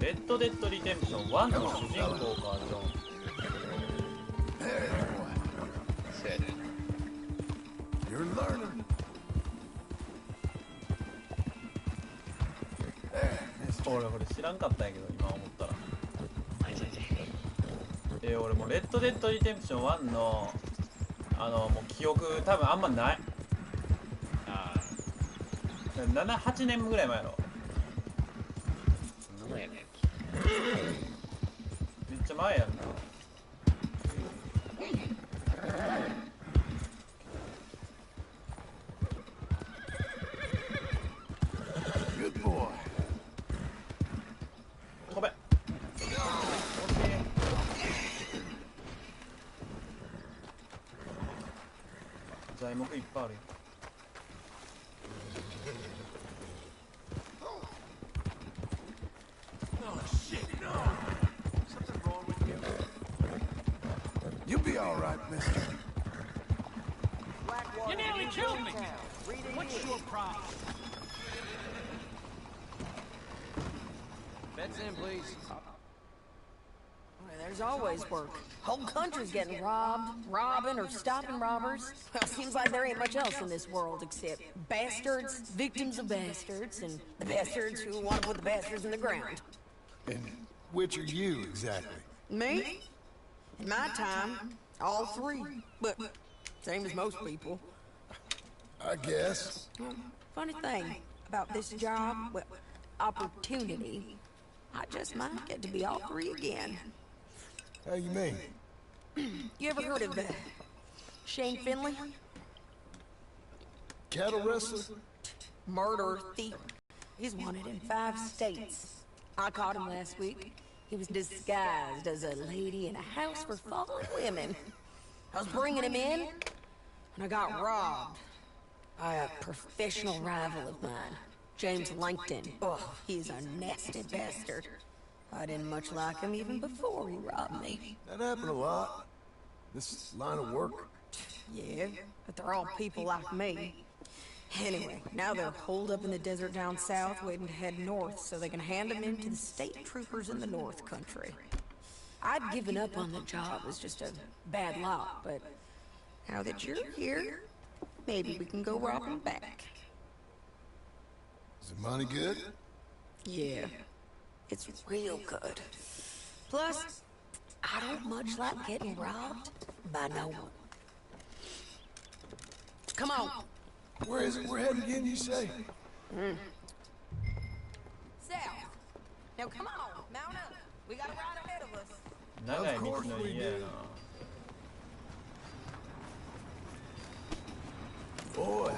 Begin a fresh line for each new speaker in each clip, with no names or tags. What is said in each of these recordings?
レッドデッドリテンプション1の主人公か、ジョン。俺これ知らんかったんやけど、今思ったら。俺もレッドデッドリテンプション1のもう記憶多分あんまない。7、8年ぐらい前やろ。
そんな前やね。
めっちゃ前やんな。飛べ。材木いっぱいあるよ。
You'll be all right, mister.
You nearly killed me! What's your problem?
Beds in, please.
There's always work. Whole country's getting robbed, robbing, or stopping robbers. Well, seems like there ain't much else in this world except bastards, victims of bastards, and the bastards who want to put the bastards in the ground.
And which are you, exactly?
Me? In my time, all three. But same as most people.
I guess.
Funny thing about this job, well, opportunity, I just might get to be all three again.
How you mean?
You ever heard of Shane Finley?
Cattle wrestler?
Murder thief. He's wanted in 5 states. I caught him last week. He was disguised as a lady in a house for fallen women. I was bringing him in, and I got robbed by a professional rival of mine, James Langton. Oh, he's a nasty bastard. I didn't much like him even before he robbed me.
That happened a lot. This line of work.
Yeah, but they're all people like me. Anyway, now they're holed up in the desert down south, waiting to head north so they can hand them in to the state troopers in the north country. I'd given up on the job as just a bad lot, but now that you're here, maybe we can go rob them back.
Is the money good?
Yeah, it's real good. Plus, I don't much like getting robbed by no one. Come on.
Where is it we're heading again, you say?
South. Now come on, mount up. We got a ride ahead of us.
長い道のりやな。
Boy.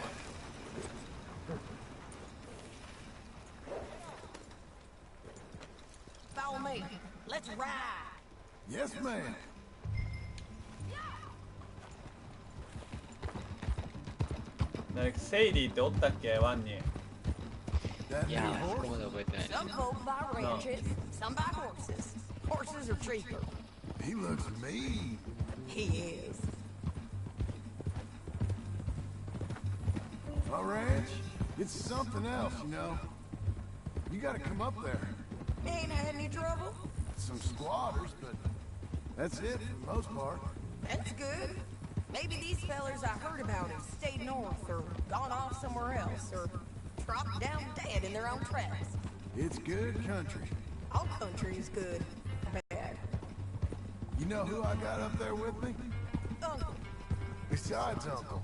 Follow me. Let's ride.
Yes, ma'am.
セイリーっておったっけワンに。
That
いや
new
ー、そこ
horse?
まで覚えてない。
Some folk buy ranches, some buy horses. Horses are cheaper.
He looks mean.
He is.
My ranch, it's something else, you know. You gotta come up there.
Ain't had any trouble?
Some squatters, but that's it for the most part.
That's good. Maybe these fellers I heard about have stayed north or gone off somewhere else or dropped down dead in their own tracks.
It's good country.
All country is good or bad.
You know who I got up there with me?
Uncle,
Besides Uncle.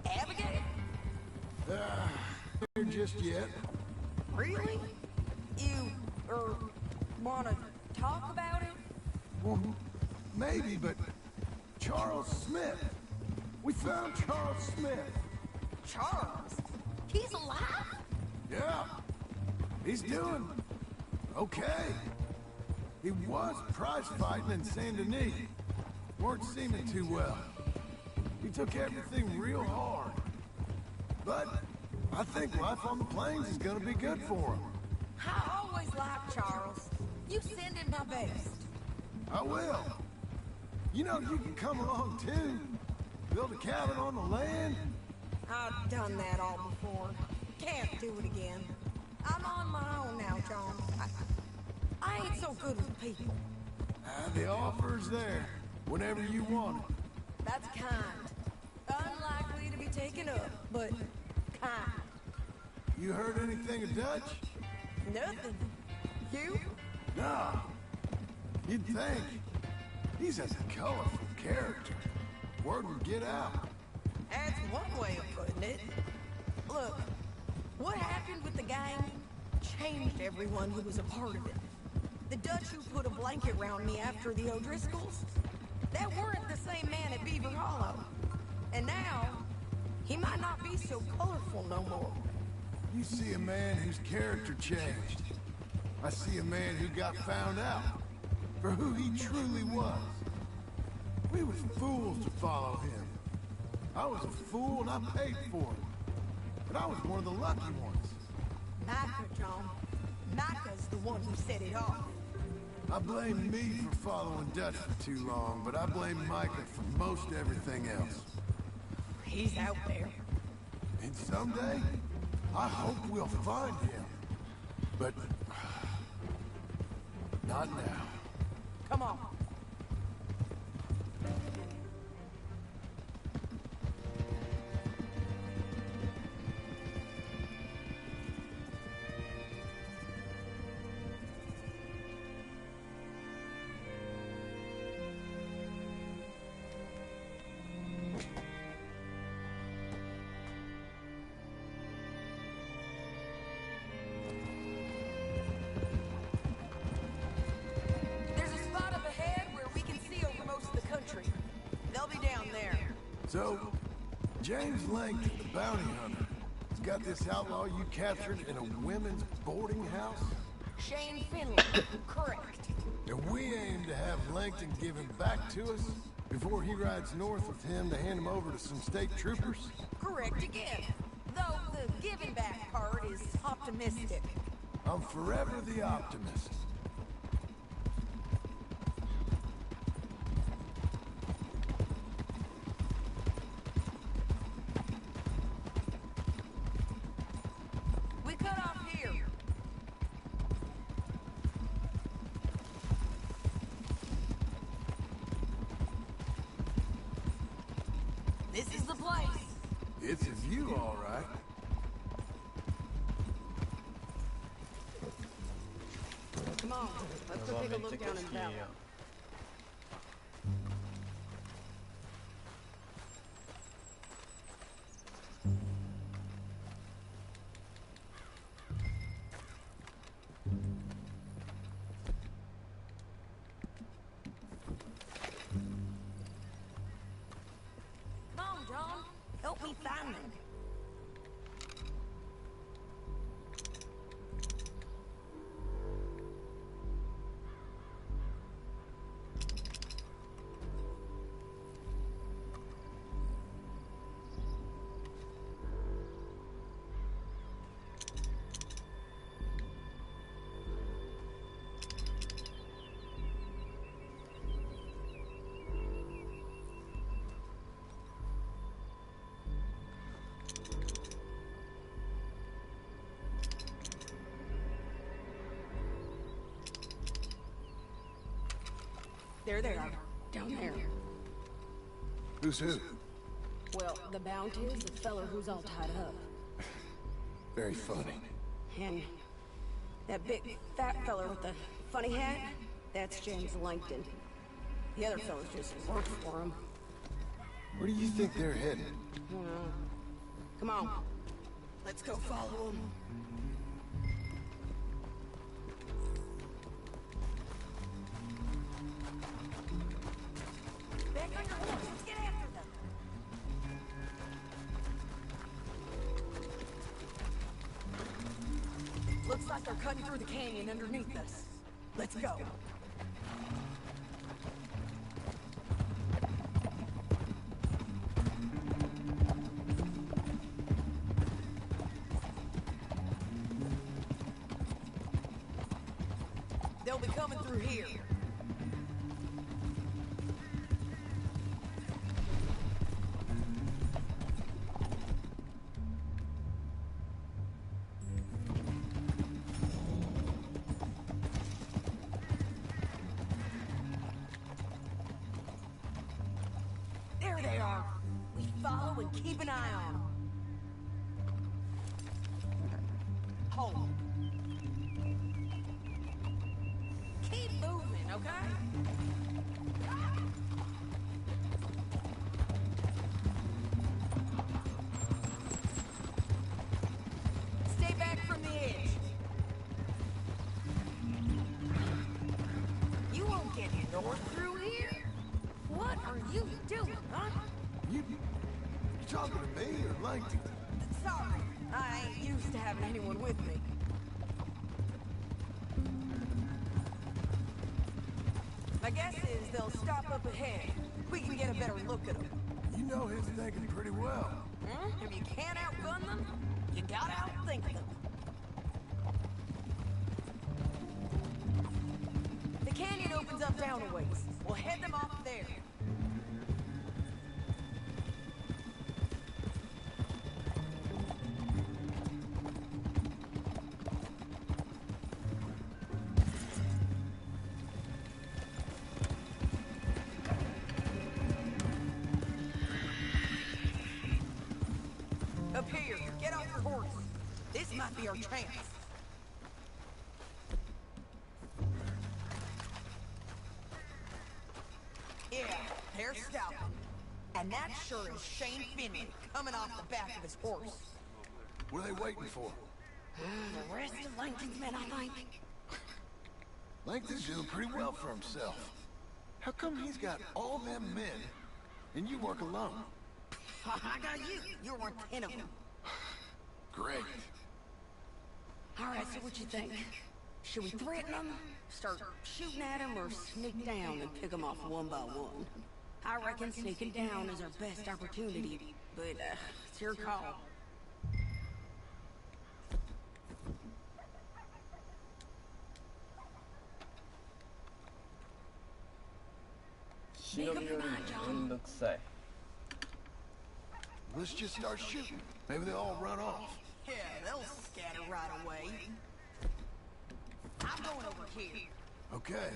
Abigail?
Here just yet.
Really? You, wanna talk about it?
Well, maybe, but Charles Smith. We found Charles Smith.
Charles? He's alive?
Yeah. He's doing okay. He was prize fighting in Saint Denis. Weren't seeming too well. He took everything real hard. But I think life on the plains is gonna be good for him.
I always liked Charles. You send him my best.
I will. You know, you can come along too. Build a cabin on the land.
I've done that all before. Can't do it again. I'm on my own now, John. I ain't so good with people.
The offer's there, whenever you want it.
That's kind. Unlikely to be taken up, but kind.
You heard anything of Dutch?
Nothing. You?
No. You'd think. He's a colorful character. Word would get out.
That's one way of putting it. Look, what happened with the gang changed everyone who was a part of it. The Dutch who put a blanket around me after the O'Driscolls, that weren't the same man at Beaver Hollow. And now, he might not be so colorful no more.
You see a man whose character changed. I see a man who got found out for who he truly was. We was fools to follow him. I was a fool and I paid for it. But I was one of the lucky ones.
Micah, John. Micah's the one who set it off.
I blame me for following Dutch for too long, but I blame Micah for most everything else.
He's out there.
And someday, I hope we'll find him. But not now.
Come on.
So, James Langton, the bounty hunter, has got this outlaw you captured in a women's boarding house?
Shane Finley, correct.
And we aim to have Langton give him back to us before he rides north with him to hand him over to some state troopers?
Correct again. Though the giving back part is optimistic.
I'm forever the optimist.
This is the place.
It's a view, all right.
Come on, let's go take a look down in the valley. Help me find them. There they are, down there.
Who's who?
Well, the bounty is the feller who's all tied up.
Very funny.
And that big fat feller with the funny hat, that's James Langton. The other fellas just work for him.
Where do you think they're headed?
Come on, let's go follow them. Back on your horse, let's get after them. Looks like they're cutting through the canyon underneath us. Let's go. They'll be coming through here. keep an eye on him. Hold. Keep moving, okay? Stay back from the edge. You won't get north through here. What are you doing, huh?
You talking to me or Langton?
Sorry, I ain't used to having anyone with me. My guess is they'll stop up ahead. We can get a better look at them.
You know his thinking pretty well.
If you can't outgun them, you gotta outthink them. The canyon opens up down a ways. We'll head them off there. Up here, get off your horse. This might be our chance. Yeah, they're stopping. And that sure is Shane Finley coming off the back of his horse.
What are they waiting for?
The rest of Langton's men, I think.
Langton's doing pretty well for himself. How come he's got all them men and you work alone?
I got you. You're worth 10 of them.
Great.
All right, so what you think? Should we threaten them, start shooting at them, or sneak down and pick them off one by one? I reckon sneaking down is our best opportunity, but it's your call. Make up your mind, John.
Let's just start shooting. Maybe they'll all run off.
Yeah, they'll scatter right away. I'm going over here.
Okay.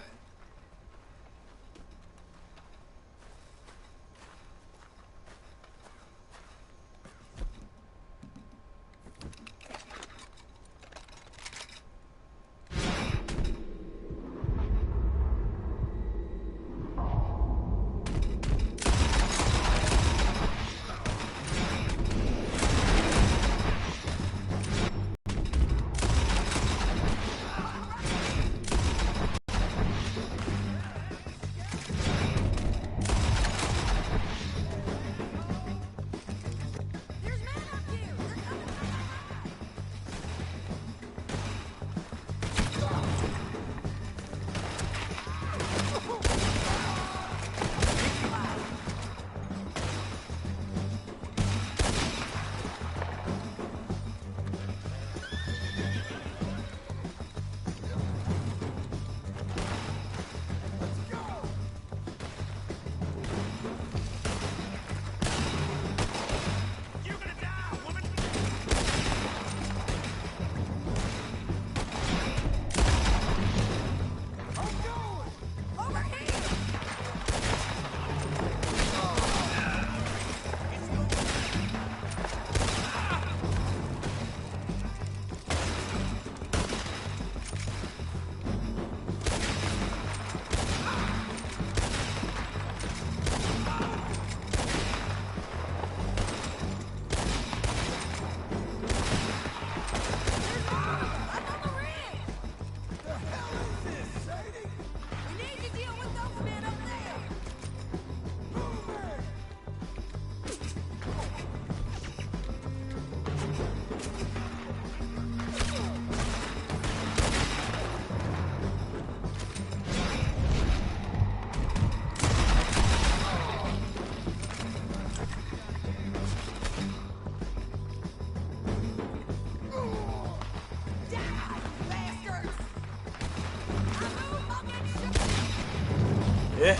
え、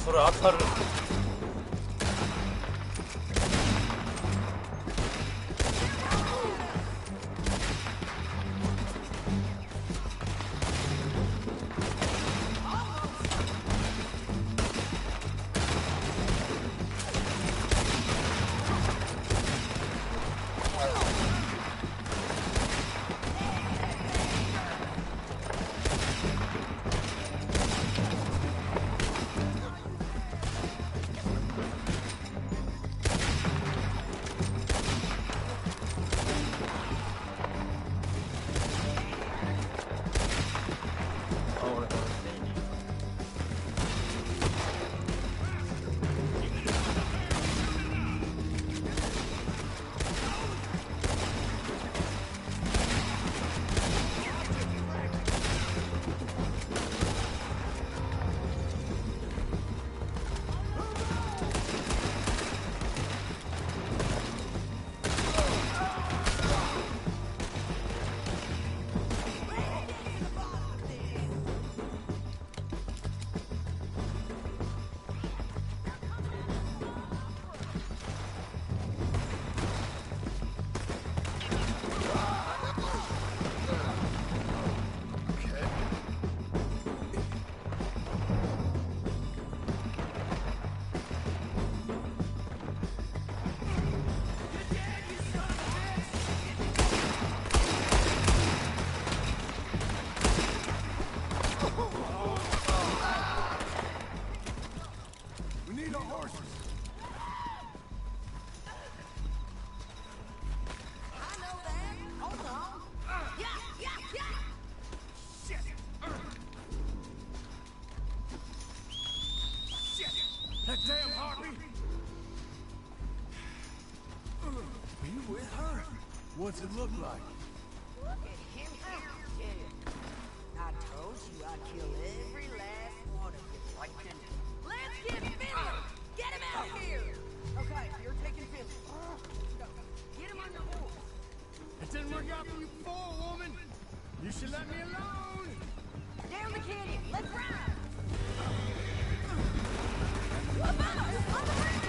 それ当たる。
What's it look like?
Look at him here. I told you I'd kill every last one of you, Lincoln. Let's get Finley! Get him out of here! Okay, you're taking Finley. Go. Get him on your horse.
That didn't work out for you before, woman. You should let me alone.
Down the canyon. Let's ride! Above us! On the bridge!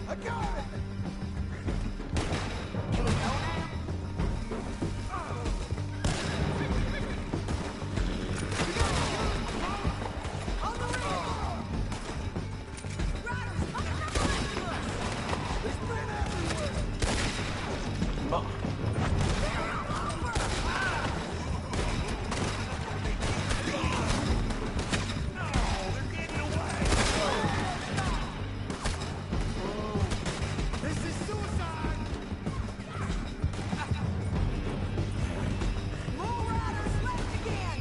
I got it.
Can we go now? On the ridge! Riders, coming from behind us!
There's men everywhere.
うまっ。
This is suicide.
More riders left again!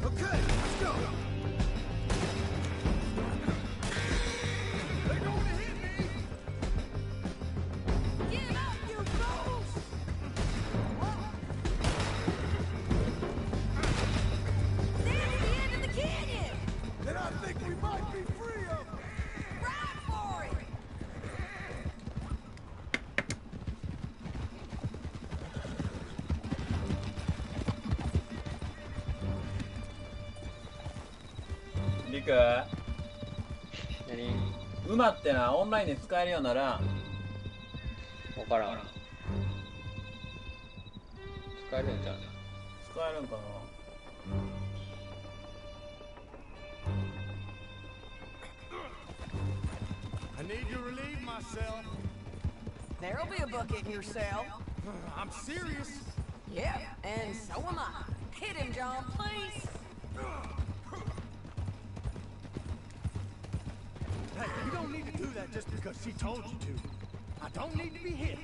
Okay, let's go. They're going to hit me.
Get up, you fools! Stand at the end of the canyon!
Then I think we might be free of them.
Ride for it!
リク、
何
馬ってなオンラインで使えるようなら
わからん。使えるんじゃん。
使えるんかな。
I need to relieve myself.
There'll be a bucket in your cell.
I'm serious.
Yeah, and so am I. Hit him, John, please.
Hey, you don't need to do that just because she told you to. I don't need to be hit.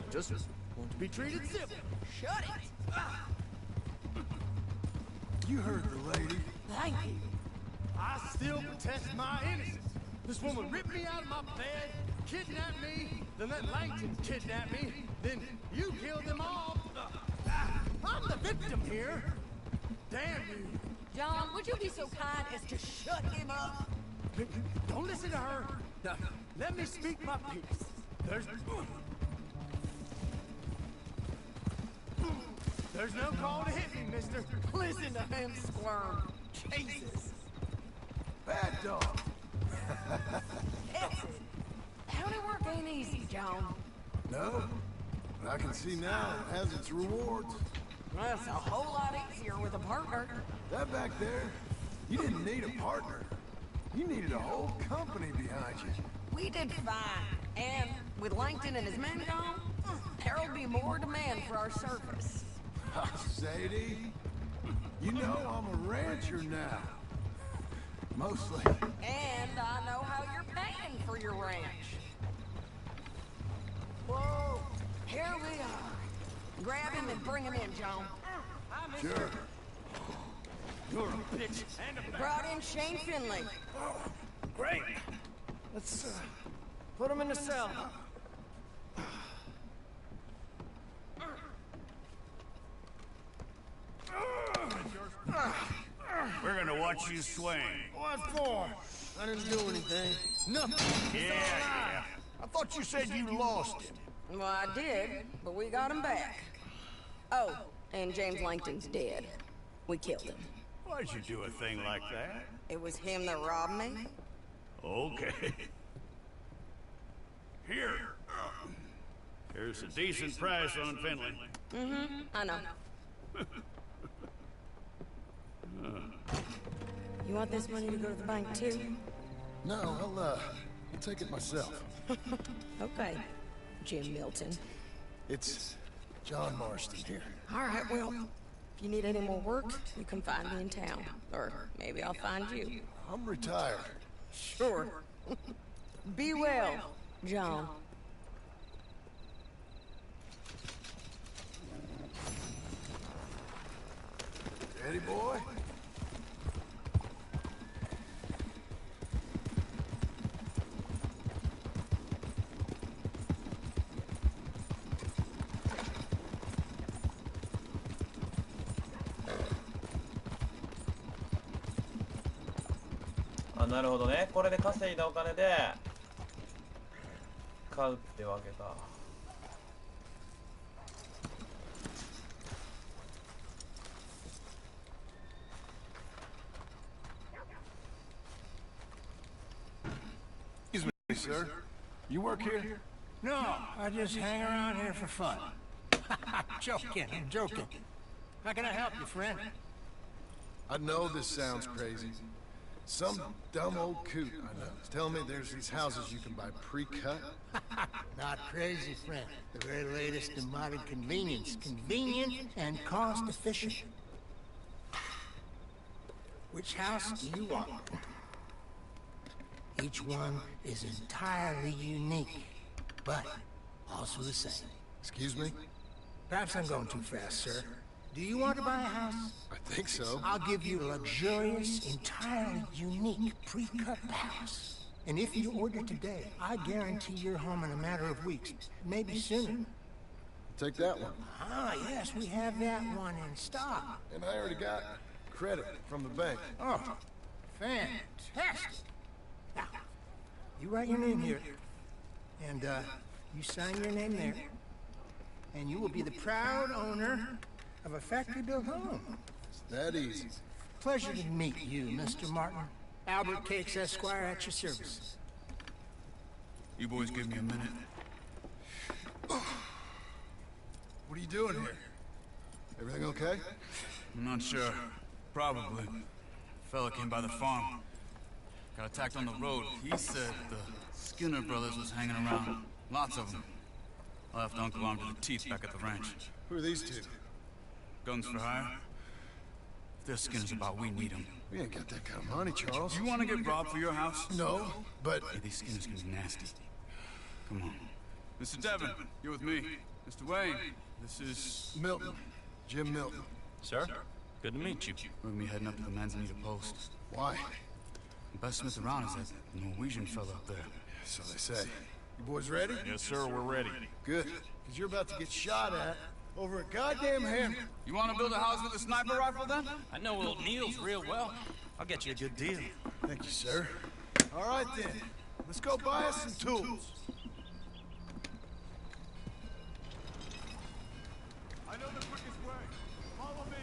Just want to be treated civil.
Shut it.
You heard the lady.
Thank you.
I still protest my innocence. This woman ripped me out of my bed, kidnapped me, then that Langton kidnapped me, then you killed them all. I'm the victim here. Damn you.
John, would you be so kind as to shut him up?
Don't listen to her. Now, let me speak my piece. There's no call to hit me, mister.
Listen to him squirm. Jesus.
Bad dog.
That's it. County work ain't easy, John.
No, but I can see now it has its rewards.
That's a whole lot easier with a partner.
That back there, you didn't need a partner. You needed a whole company behind you.
We did fine. And with Langton and his men gone, there'll be more demand for our service.
Sadie, you know I'm a rancher now. Mostly.
And I know how you're paying for your ranch. Whoa, here we are. Grab him and bring him in, John.
Sure. You're a bitch and a
Brought in Shane Finley.
Great. Let's put him in the cell.
We're gonna watch you swing.
What for? I didn't do anything. Nothing.
Yeah. I thought you said you lost him.
Well, I did, but we got him back. Oh, and James Langton's dead. We killed him.
Why'd you do a thing like that?
It was him that robbed me.
Okay. Here. Here's a decent price on Finley.
I know. You want this money to go to the bank too?
No, I'll take it myself.
Okay, Jim Milton.
It's John Marston here.
All right, well, if you need any more work, you can find me in town. Or maybe I'll find you.
I'm retired.
Sure. Be well, John.
Ready, boy?
あ、なるほどね。これで稼いだお金で買うってわけか。
Excuse me, sir. You work here?
No, I just hang around here for fun. I'm joking. How can I help you, friend?
I know this sounds crazy. Some dumb old coot I know is telling me there's these houses you can buy pre-cut.
Not crazy, friend. The very latest in modern convenience. Convenient and cost-efficient. Which house do you want? Each one is entirely unique, but also the same.
Excuse me?
Perhaps I'm going too fast, sir. Do you want to buy a house?
I think so.
I'll give you a luxurious, entirely unique pre-cut house. And if you order today, I guarantee you're home in a matter of weeks, maybe sooner.
Take that one.
Ah, yes, we have that one in stock.
And I already got credit from the bank.
Oh, fantastic. Now, you write your name here, and you sign your name there, and you will be the proud owner of a factory-built home.
It's that easy.
Pleasure to meet you, Mr. Martin. Albert Cakes, Esquire, at your service.
You boys give me a minute.
What are you doing here? Everything okay?
I'm not sure. Probably. Fella came by the farm. Got attacked on the road. He said the Skinner brothers was hanging around. Lots of them. I left Uncle armed to the teeth back at the ranch.
Who are these two?
Guns for hire? If their Skinner's about, we need them.
We ain't got that kind of money, Charles.
You want to get robbed for your house?
No, but...
Hey, these Skinners can be nasty. Come on. Mr. Devon, you're with me. Mr. Wayne, this is...
Milton. Jim Milton.
Sir, good to meet you.
We're gonna be heading up to the Manzanita post.
Why?
The best smith around is that Norwegian fella up there.
So they say. You boys ready?
Yes, sir, we're ready.
Good. Because you're about to get shot at over a goddamn hammer.
You want to build a house with a sniper rifle, then?
I know old Neil's real well. I'll get you a good deal.
Thank you, sir. All right, then. Let's go buy us some tools.
I know the quickest way. Follow me.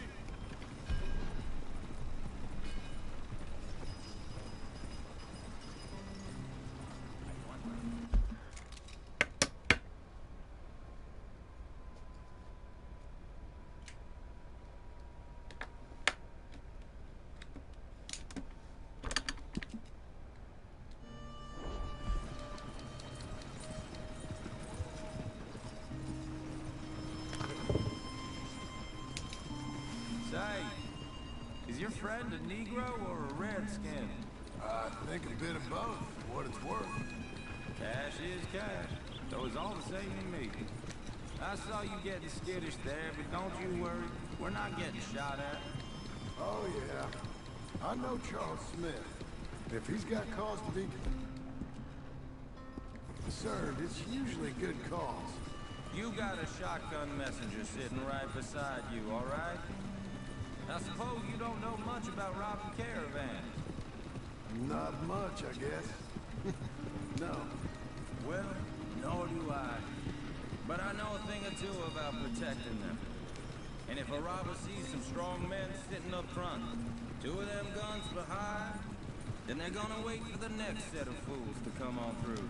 Is your friend a Negro or a Redskin?
I think a bit of both, for what it's worth.
Cash is cash, so it's all the same to me. I saw you getting skittish there, but don't you worry. We're not getting shot at.
Oh, yeah. I know Charles Smith. If he's got cause to be concerned, it's usually good cause.
You got a shotgun messenger sitting right beside you, all right? I suppose you don't know much about robbing caravans.
Not much, I guess. No.
Well, nor do I. But I know a thing or two about protecting them. And if a robber sees some strong men sitting up front, two of them guns for hire, then they're gonna wait for the next set of fools to come on through.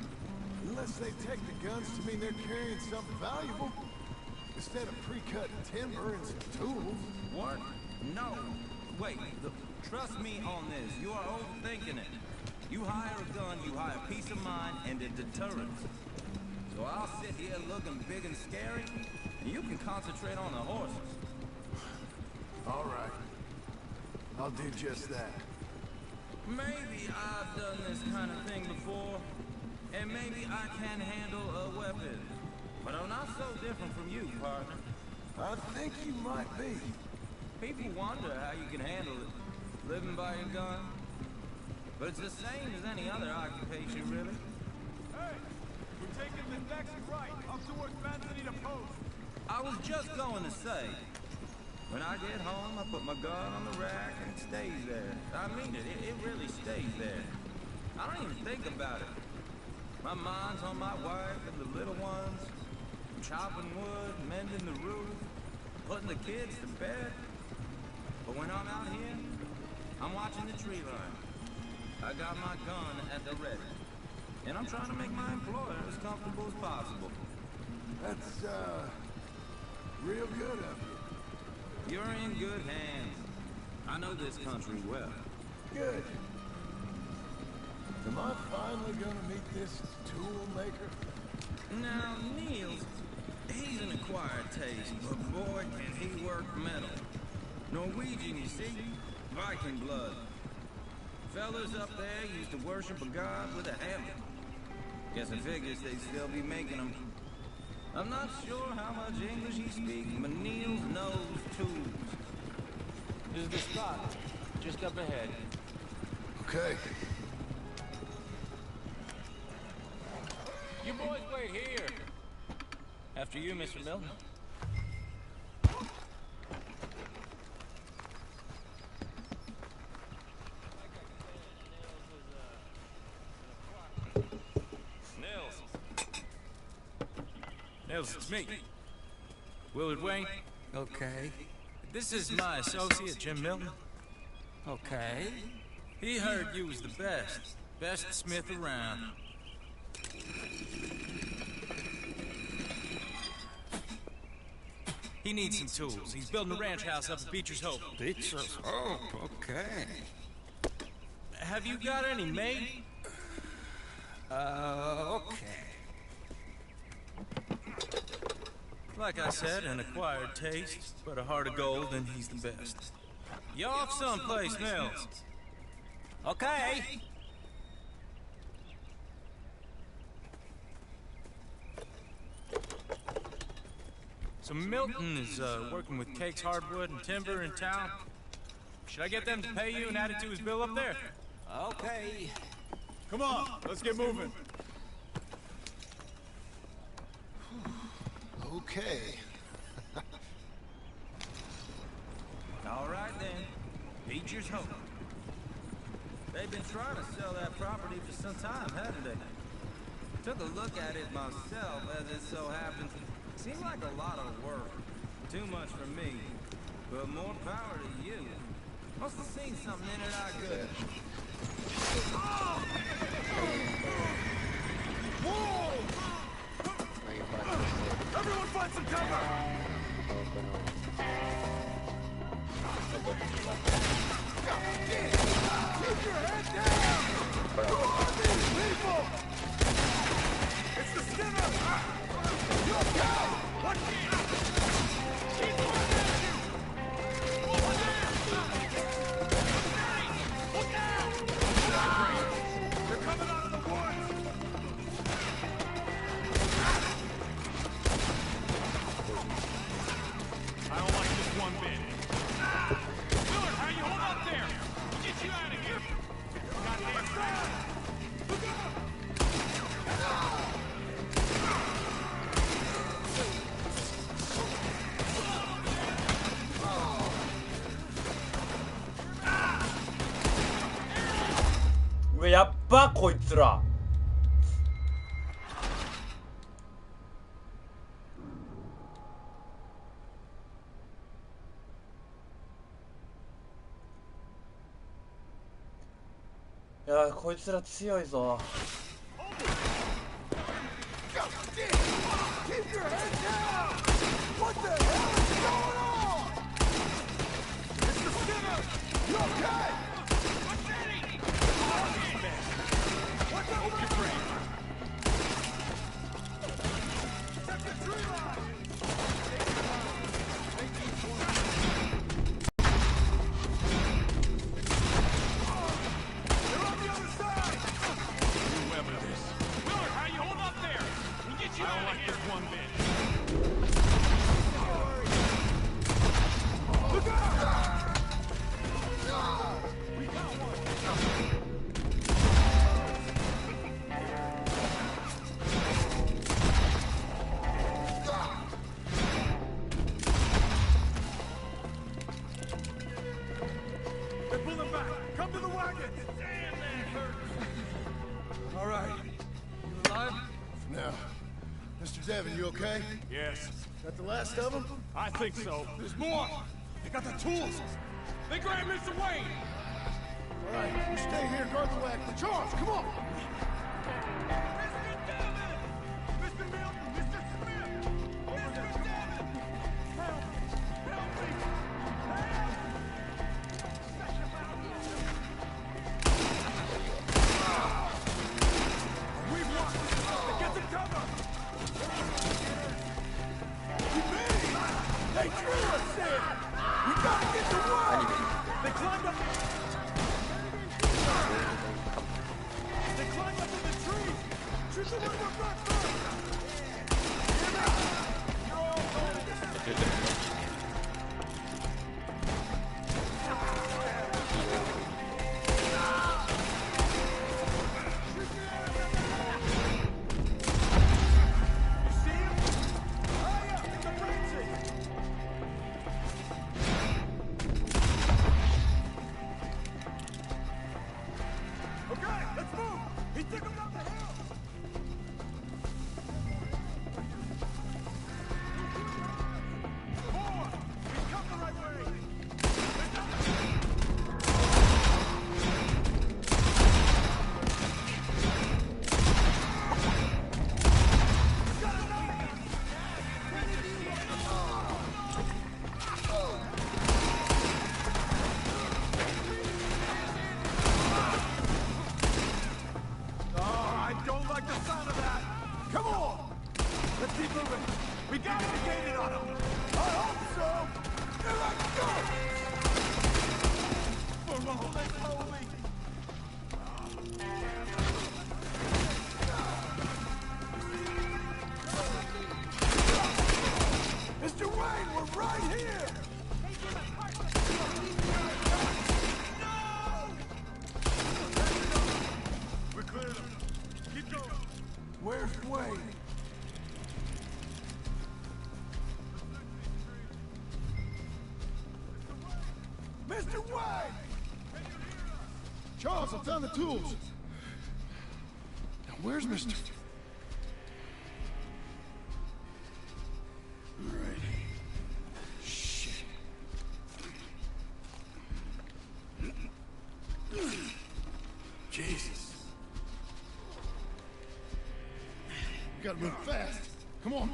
Unless they take the guns to mean they're carrying something valuable. Instead of pre-cut timber and some tools.
What? No. Wait, Trust me on this. You are overthinking it. You hire a gun, you hire peace of mind and a deterrence. So I'll sit here looking big and scary, and you can concentrate on the horses.
All right. I'll do just that.
Maybe I've done this kind of thing before, and maybe I can handle a weapon. But I'm not so different from you, partner.
I think you might be.
People wonder how you can handle it, living by your gun. But it's the same as any other occupation, really.
Hey, we're taking the next right, up towards Manzanita Post.
I was just going to say, when I get home, I put my gun on the rack and it stays there. I mean it, it really stays there. I don't even think about it. My mind's on my wife and the little ones. I'm chopping wood, mending the roof, putting the kids to bed. But when I'm out here, I'm watching the tree line. I got my gun at the ready. And I'm trying to make my employer as comfortable as possible.
That's, real good of you.
You're in good hands. I know this country well.
Good. Am I finally gonna meet this tool maker?
Now, Niels, he's an acquired taste, but boy, can he work metal. Norwegian, you see? Viking blood. Fellas up there used to worship a god with a hammer. Guess I figures they'd still be making them. I'm not sure how much English he speaks, but Niels knows tools.
This is the spot. Just up ahead.
Okay.
You boys wait here. After you, Mr. Milton. Nils, it's me. Willard Wayne.
Okay.
This is my associate, Jim Milton.
Okay.
He heard you was the best smith around. He needs some tools. He's building a ranch house up at Beecher's Hope.
Beecher's Hope, okay.
Have you got any made?
Okay.
Like I said, an acquired taste, but a heart of gold, and he's the best. You off someplace, Nils?
Okay.
So Milton is working with Cake's Hardwood and Timber in town. Should I get them to pay you and add it to his bill up there?
Okay.
Come on, let's get moving.
Okay.
All right then, Beecher's Hope. They've been trying to sell that property for some time, haven't they? Took a look at it myself, as it so happens. Seemed like a lot of work. Too much for me, but more power to you. Must have seen something in it I could.
No, you're fine.
Everyone find some cover! Keep your head down! Who are these people? It's the Skinner! You okay? What? Keep moving! Over there! Look out! They're coming out of the woods! I don't like this one bit. Willard, how you hold up there? We'll get you out of here. Goddamn crap! Look out!
うわ、やっばこいつら。いや、こいつら強いぞ。
Keep your head down! What the hell is going on? It's the Skinner! You okay?
I don't like this one bit. Look out! We got one. They're pulling back. Come to the wagon. Damn, that hurts.
All right.
You alive?
Now, Mr. Devon, you okay?
Yes.
That the last of them?
I think so. There's more. They got the tools. They grabbed Mr. Wayne.
All right, you stay here, guard the wagon. Charles, come on!
Mr. Devon! Mr. Milton! Mr. Smith! Mr. Devon! Help! Help me! Help! Set him out! We've won! Get some cover!
You made it! They drew us there! We gotta get to work!
They climbed up! They climbed up in the trees! Shoot the one we're back first! You're all going You see him? Hurry up! It's a frenzy! Okay, let's move! He took him down the hill! Forward! He's come the right way! They're down the Got another one! Oh, I don't like the sound of that! Come on! Let's keep moving! We got indicated on him! I hope so! Here I go! For holy holy!
Mr. Wayne, we're right here!
We cleared him. Keep going.
Where's Wayne? Mr. Wayne! Charles, I found the tools. Now, where's Mr. All right. Shit. Jesus. We gotta move fast. Come on.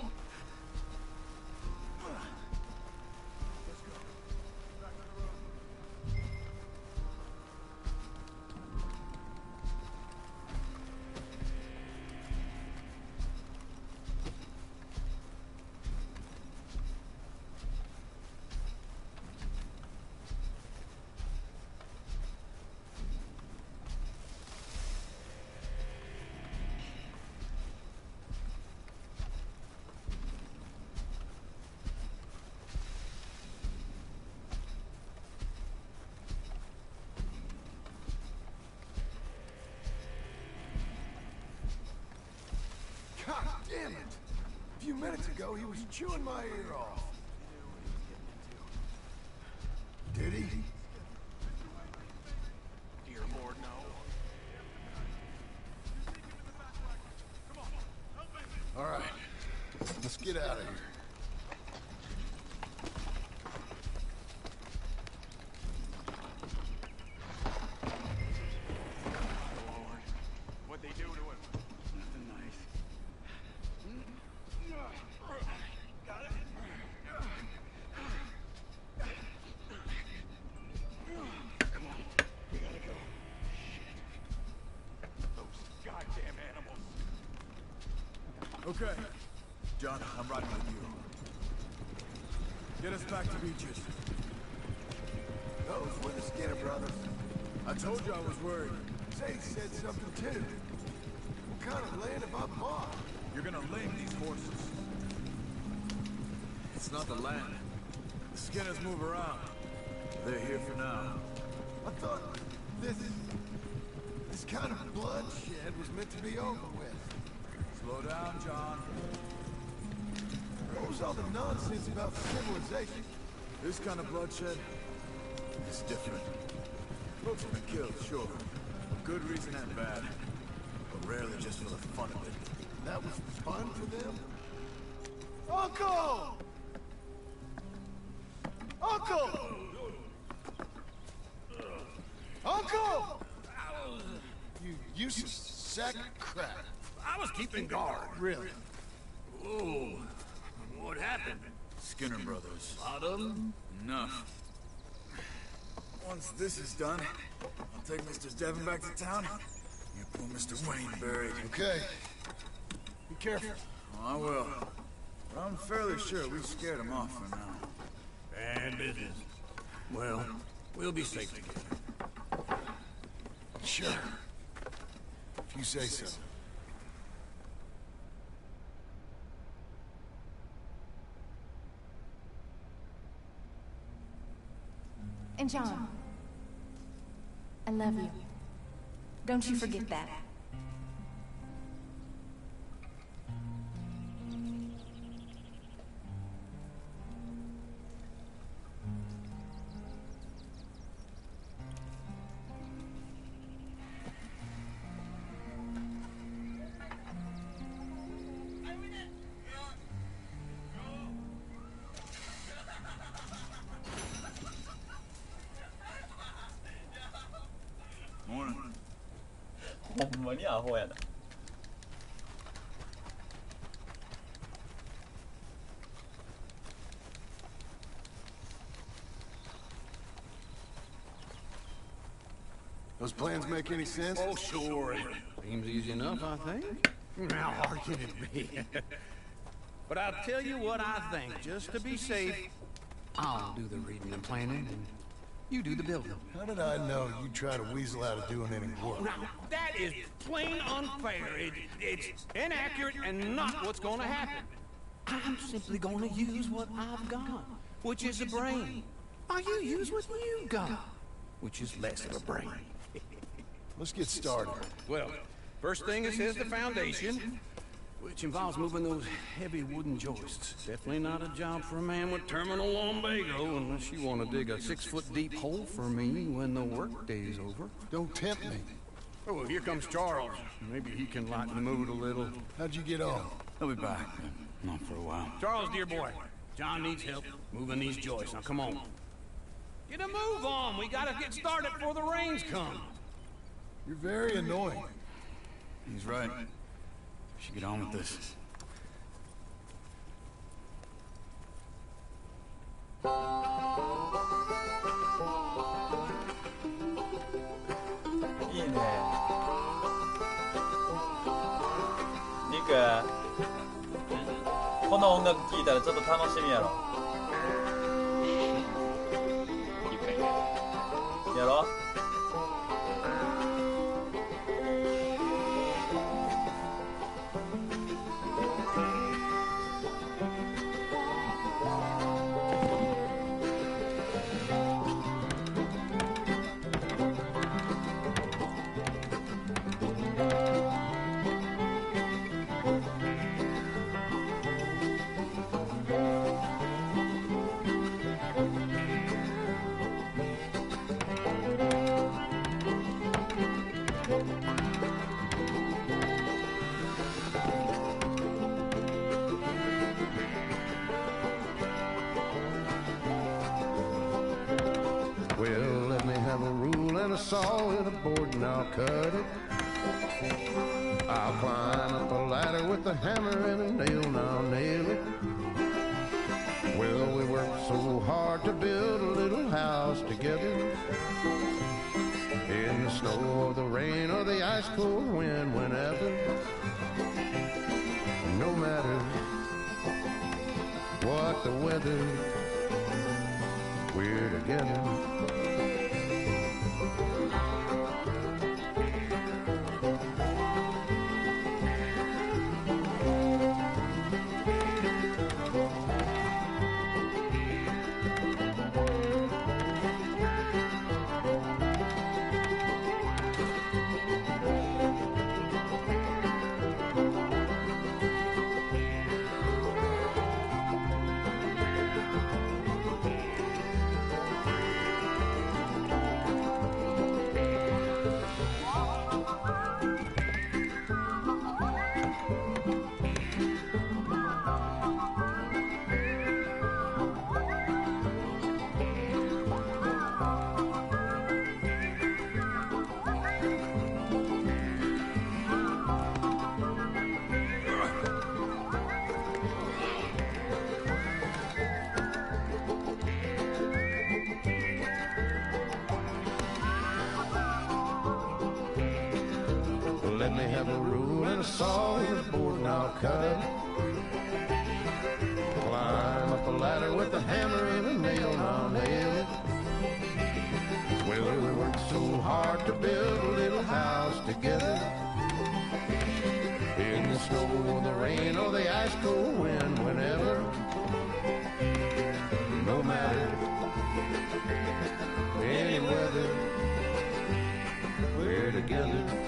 God damn it! A few minutes ago, he was chewing my ear off. Did he?
Dear Lord, no.
All right. Let's get out of here.
What'd they do to him?
Nothing nice.
Got it?
Come on. We gotta go.
Those goddamn animals.
Okay. John, I'm riding with you. Get us back to Beaches. Those were the Skinner brothers. I told you I was worried. Say said something too. What kind of land have I bought? You're
gonna lame these horses. It's not the land. The Skinners move around. They're here for now.
I thought this kind of bloodshed was meant to be over with.
Slow down, John.
What was all the nonsense about civilization?
This kind of bloodshed is different. Folks have been killed, sure. For good reason and bad. But rarely just for the fun of it.
That was fun for them? Uncle! Uncle! Uncle! You useless sack of crap.
I was keeping guard.
Really?
Whoa. What happened? Skinner brothers. A lot of them? Enough. Once this is done, I'll take Mr. Devon back to town. You poor Mr. Wayne buried.
Okay. Be careful.
Oh, I will. But I'm fairly sure we scared him off for now.
Bad business. Well, we'll be safe together.
Sure. If you say so.
And John, I love you. Don't you forget that.
Morning.
ほんまにアホやな。
Those plans make any sense?
Oh, sure. Seems easy enough, I think. How hard can it be? But I'll tell you what I think. Just to be safe, I'll do the reading and planning, and you do the building.
How did I know you'd try to weasel out of doing any work?
Now, that is plain unfair. It's inaccurate and not what's going to happen. I'm simply going to use what I've got, which is a brain. Now you use what you've got, which is less of a brain.
Let's get started.
Well, first thing it says the foundation, which involves moving those heavy wooden joists. Definitely not a job for a man with terminal lumbago, unless you want to dig a 6-foot deep hole for me when the workday's over.
Don't tempt me.
Oh, well, here comes Charles. Maybe he can lighten the mood a little.
How'd you get on?
He'll be back, but not for a while.
Charles, dear boy, John needs help moving these joists. Now, come on. Get a move on. We gotta get started before the rains come.
You're very annoying.
He's right. We should get on with this.
いいね。リク、この音楽聴いたらちょっと楽しみやろ。やろ。
Well, let me have a rule and a saw and a board and I'll cut it. I'll climb up a ladder with a hammer and a nail and I'll nail it. Well, we worked so hard to build a little house together. In the snow or the rain or the ice cold wind, whenever. No matter what the weather, we're together. Let me have a rule and a saw and a board and I'll cut it. Climb up a ladder with a hammer and a nail and I'll nail it. Well, we worked so hard to build a little house together. In the snow or the rain or the ice cold wind, whenever. No matter any weather, we're together.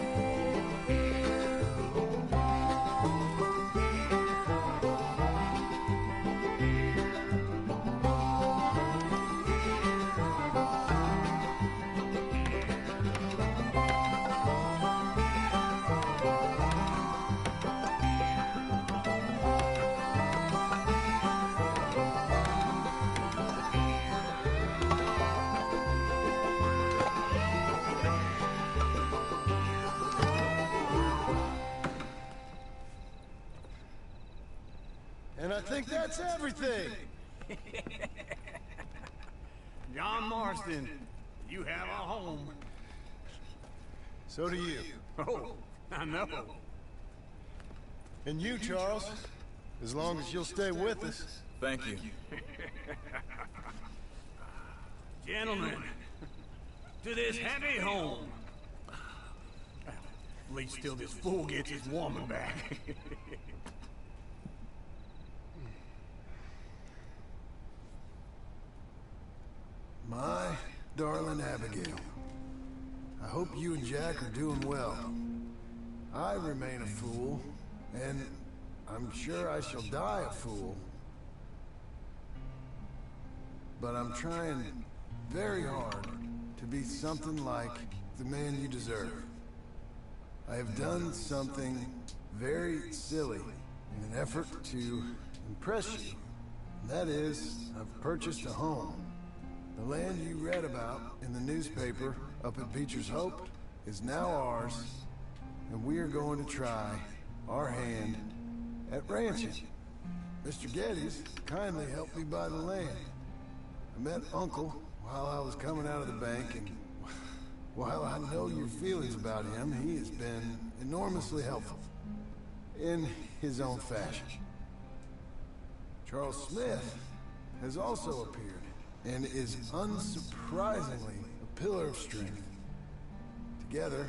And I think that's everything.
John Marston, you have a home.
So do you.
Oh, I know.
And you, Charles, as long as you'll stay with us.
Thank you.
Gentlemen, to this happy home. At least till this fool gets his woman back.
My darling Abigail, I hope you and Jack are doing well. I remain a fool, and I'm sure I shall die a fool. But I'm trying very hard to be something like the man you deserve. I have done something very silly in an effort to impress you. And that is, I've purchased a home. The land you read about in the newspaper up at Beecher's Hope is now ours, and we are going to try our hand at ranching. Mr. Geddes kindly helped me buy the land. I met Uncle while I was coming out of the bank, and while I know your feelings about him, he has been enormously helpful in his own fashion. Charles Smith has also appeared and is unsurprisingly a pillar of strength. Together,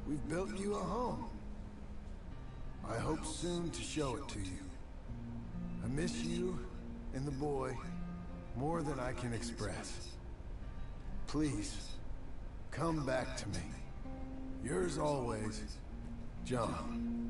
we've built you a home. I hope soon to show it to you. I miss you and the boy more than I can express. Please, come back to me. Yours always, John.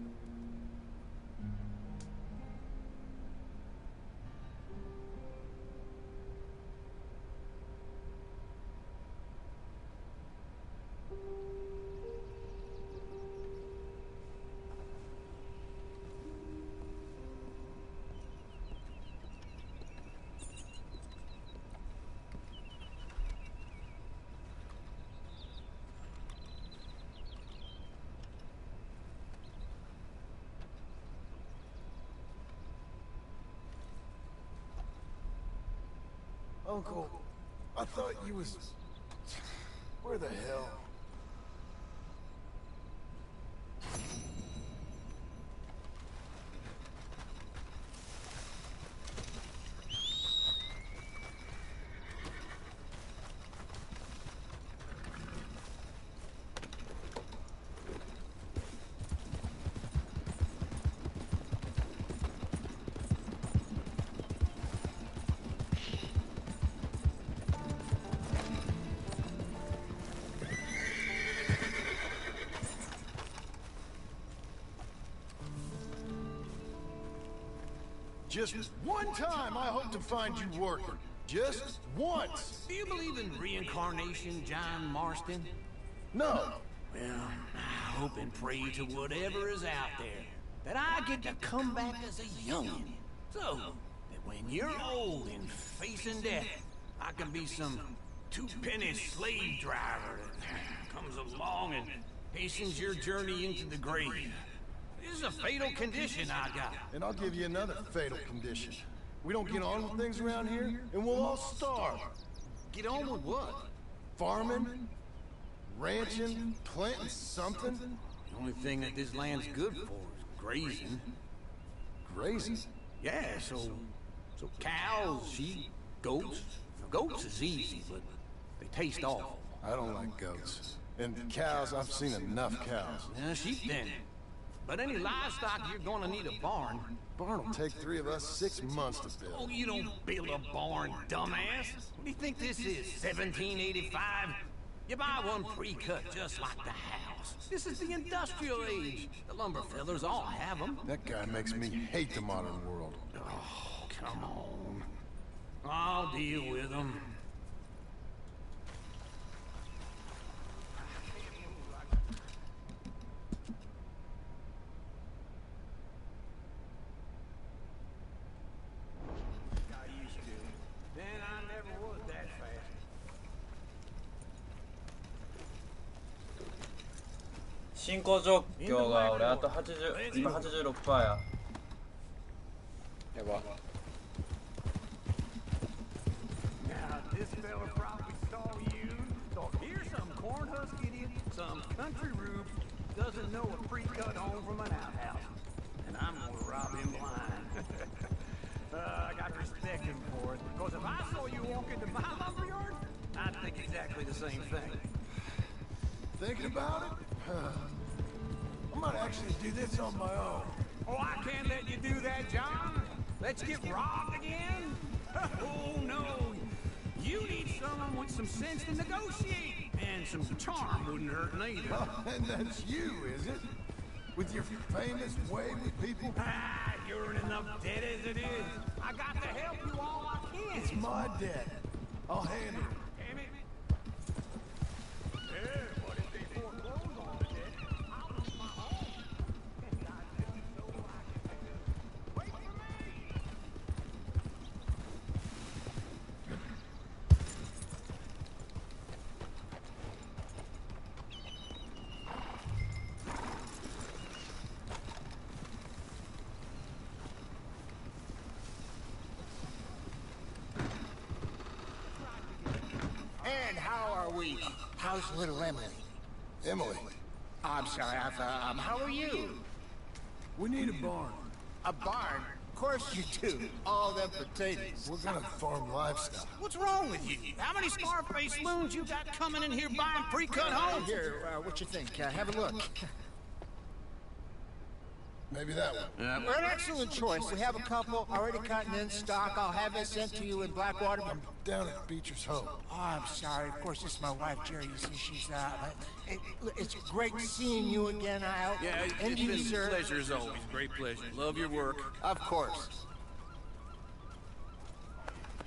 Uncle, I thought you was... Where the hell? Just one time I hope to find you working. Just once.
Do you believe in reincarnation, John Marston?
No.
Well, I hope and pray to whatever is out there that I get to come back as a youngin'. So that when you're old and facing death, I can be some two-penny slave driver that comes along and hastens your journey into the grave. This is a fatal condition I got.
And I'll give you another fatal condition. We don't get on with things around here, and we'll all starve.
Get on with what?
Farming, ranching, planting something.
The only thing that this land's good for is grazing.
Grazing?
Yeah, so cows, sheep, goats. Goats is easy, but they taste awful.
I don't like goats. And cows, I've seen enough cows.
Sheep then. But any livestock, you're gonna need a barn.
Barn will take 3 of us 6 months to build.
Oh, you don't build a barn, dumbass. What do you think this is, 1785? You buy one pre-cut just like the house. This is the industrial age. The lumber fellers all have them.
That guy makes me hate the modern world.
Oh, come on. I'll deal with them.
進行状況が俺あと80今 86% や。
やば。
Now, this fella probably saw you. So here's some cornhusk idiot, some country rube, doesn't know a pre-cut home from an outhouse. And I'm gonna rob him blind. I got to respect him for it, because if I saw you walk into my lumberyard, I'd think exactly the same thing.
Thinking about it? I might actually do this on my own.
Oh, I can't let you do that, John. Let's get robbed again? Oh, no. You need someone with some sense to negotiate. And some charm wouldn't hurt neither.
Oh, and that's you, is it? With your famous way with people?
Ah, you're in enough debt as it is. I got to help you all I can.
It's my debt. I'll handle it.
Damn it. Yeah, but if they foreclose on the debt, I'll lose my home. And I didn't know I could do it. Wait for me.
And how are we? How's little Emily?
Emily,
I'm sorry, how are you?
we need a barn.
A barn? Of course you do. All them potatoes.
We're gonna farm livestock.
What's wrong with you? How many Scarface loons you got coming in here buying pre-cut homes?
Here, what you think? Have a look.
Maybe that one.
Well, an excellent choice. We have a couple already cut and in stock. I'll have it sent to you in Blackwater.
I'm down at Beecher's home.
Oh, I'm sorry. Of course, this is my wife, Jerry. You see, she's it's great seeing you again, Al.
Yeah,
and
it's
you,
been
sir.
a pleasure as always. Great pleasure. Love your work.
Of course.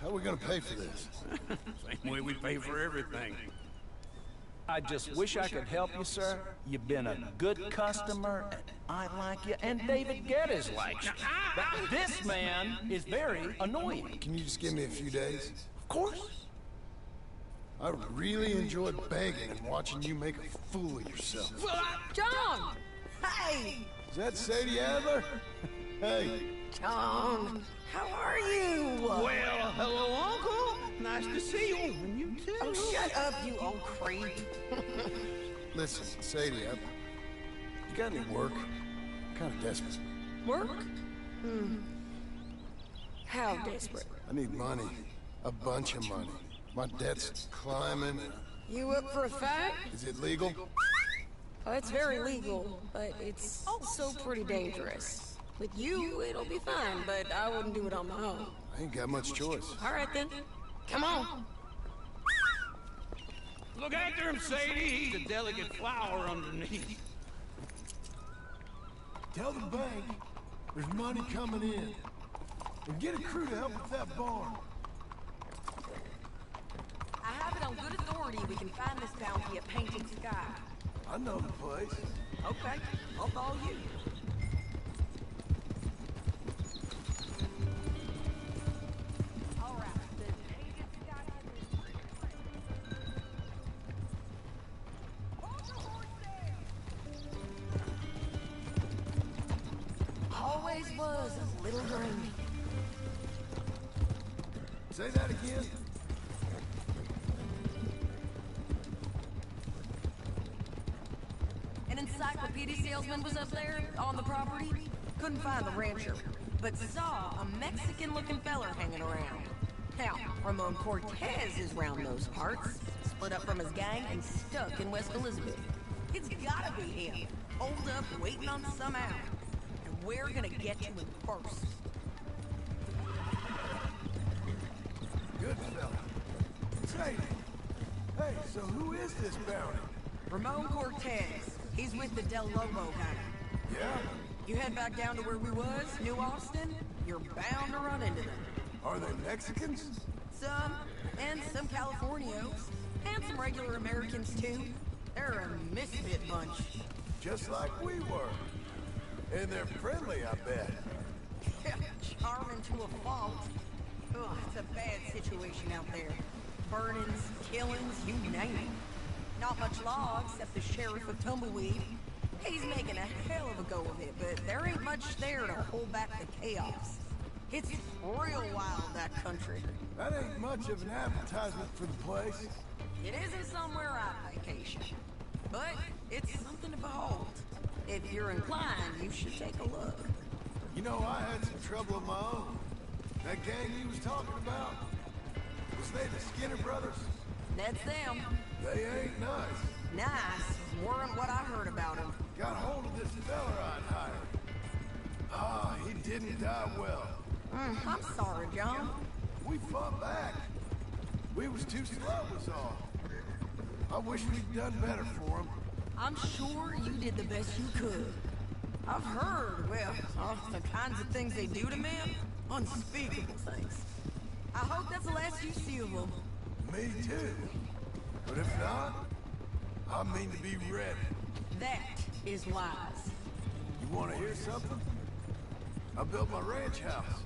How are we gonna pay for this?
Same way we pay for everything.
I just wish I could help you, sir. You've been a good customer, and I like you, and David Geddes likes you. But this man is very annoying.
Can you just give me a few days?
Of course.
I really enjoyed begging and watching you make a fool of yourself.
John! Hey!
Is that Sadie Adler? Hey.
John, how are you?
Well, hello, Uncle. Nice to see you. And you too.
Oh, shut up, you old creep.
Listen, Sadie, you got any work? I'm kind of desperate.
Work? How desperate?
I need money. A bunch of money. My debt's climbing.
You up for a fight?
Is it legal?
Oh, it's very legal, but it's also pretty dangerous. With you, it'll be fine, but I wouldn't do it on my own.
I ain't got much choice.
All right, then. Come on.
Look after him, Sadie. He's a delicate flower underneath.
Tell the bank there's money coming in. And get a crew to help with that barn.
I have it on good authority we can find this bounty at Painted Sky.
I know the place.
Okay, I'll follow you. Always was a little dreamy.
Say that again.
An encyclopedia deputy salesman was up there on the property. Couldn't find the rancher, but saw a Mexican-looking feller hanging around. Now, Ramon Cortez is round those parts, split up from his gang and stuck in West Elizabeth. It's gotta be him, holed up waiting on some out. And we're gonna get to him first.
Good fella. Say, hey, so who is this bounty?
Ramon Cortez. He's with the Del Lobo gang.
Yeah?
You head back down to where we was, New Austin, you're bound to run into them.
Are they Mexicans?
Some, and some Californios, and some regular Americans too. They're a misfit bunch.
Just like we were. And they're friendly, I bet.
Yeah, charming to a fault. Ugh, it's a bad situation out there. Burnings, killings, you name it. Not much law except the sheriff of Tumbleweed. He's making a hell of a go of it, but there ain't much there to hold back the chaos. It's real wild, that country.
That ain't much of an advertisement for the place.
It isn't somewhere I vacation, but it's something to behold. If you're inclined, you should take a look.
You know, I had some trouble of my own. That gang you was talking about, was they the Skinner brothers?
That's them.
They ain't nice.
Nice weren't what I heard about them.
Got hold of this fella I'd hired. Ah, he didn't die well.
I'm sorry, John.
We fought back. We was too slow was all. I wish we'd done better for him.
I'm sure you did the best you could. I've heard, well, the kinds of things they do to men. Unspeakable things. I hope that's the last you see of them.
Me too. But if not, I mean to be ready.
That is wise.
You want to hear something? I built my ranch house.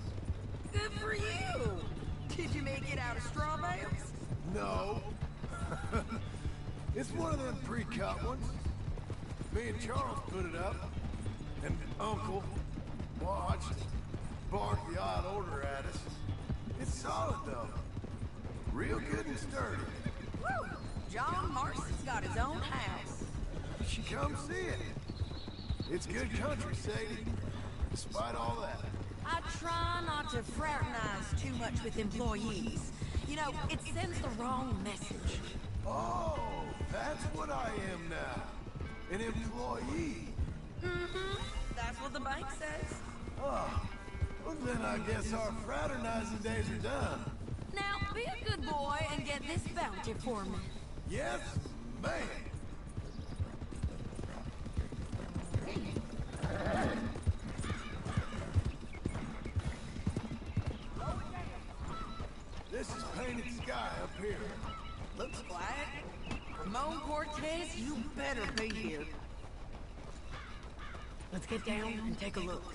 Good for you! Did you make it out of straw bales?
No. It's one of them pre-cut ones. Me and Charles put it up. And Uncle watched, barked the odd order at us. It's solid, though. Real good and sturdy.
Woo! John Marston's got his own house.
You should come see it. It's good country, Sadie. Despite all that.
I try not to fraternize too much with employees. You know, it sends the wrong message.
Oh, that's what I am now. An employee.
Mm-hmm. That's what the bank says.
Oh, well then I guess our fraternizing days are done.
Now, be a good boy and get this bounty for me.
Yes, ma'am. This is painted sky up here.
Looks quiet. Ramon Cortez, you better be here. Let's get down and take a look.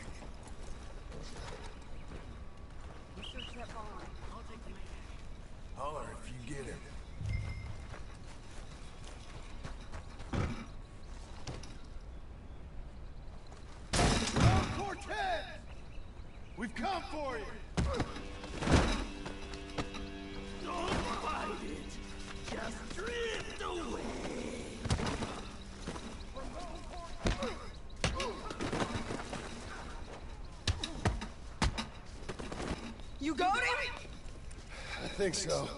You search that barn. I'll take the man.
Holler if you get him. Ramon Cortez! We've come for you!
Don't fight it. Just drift away.
You got him?
I think so.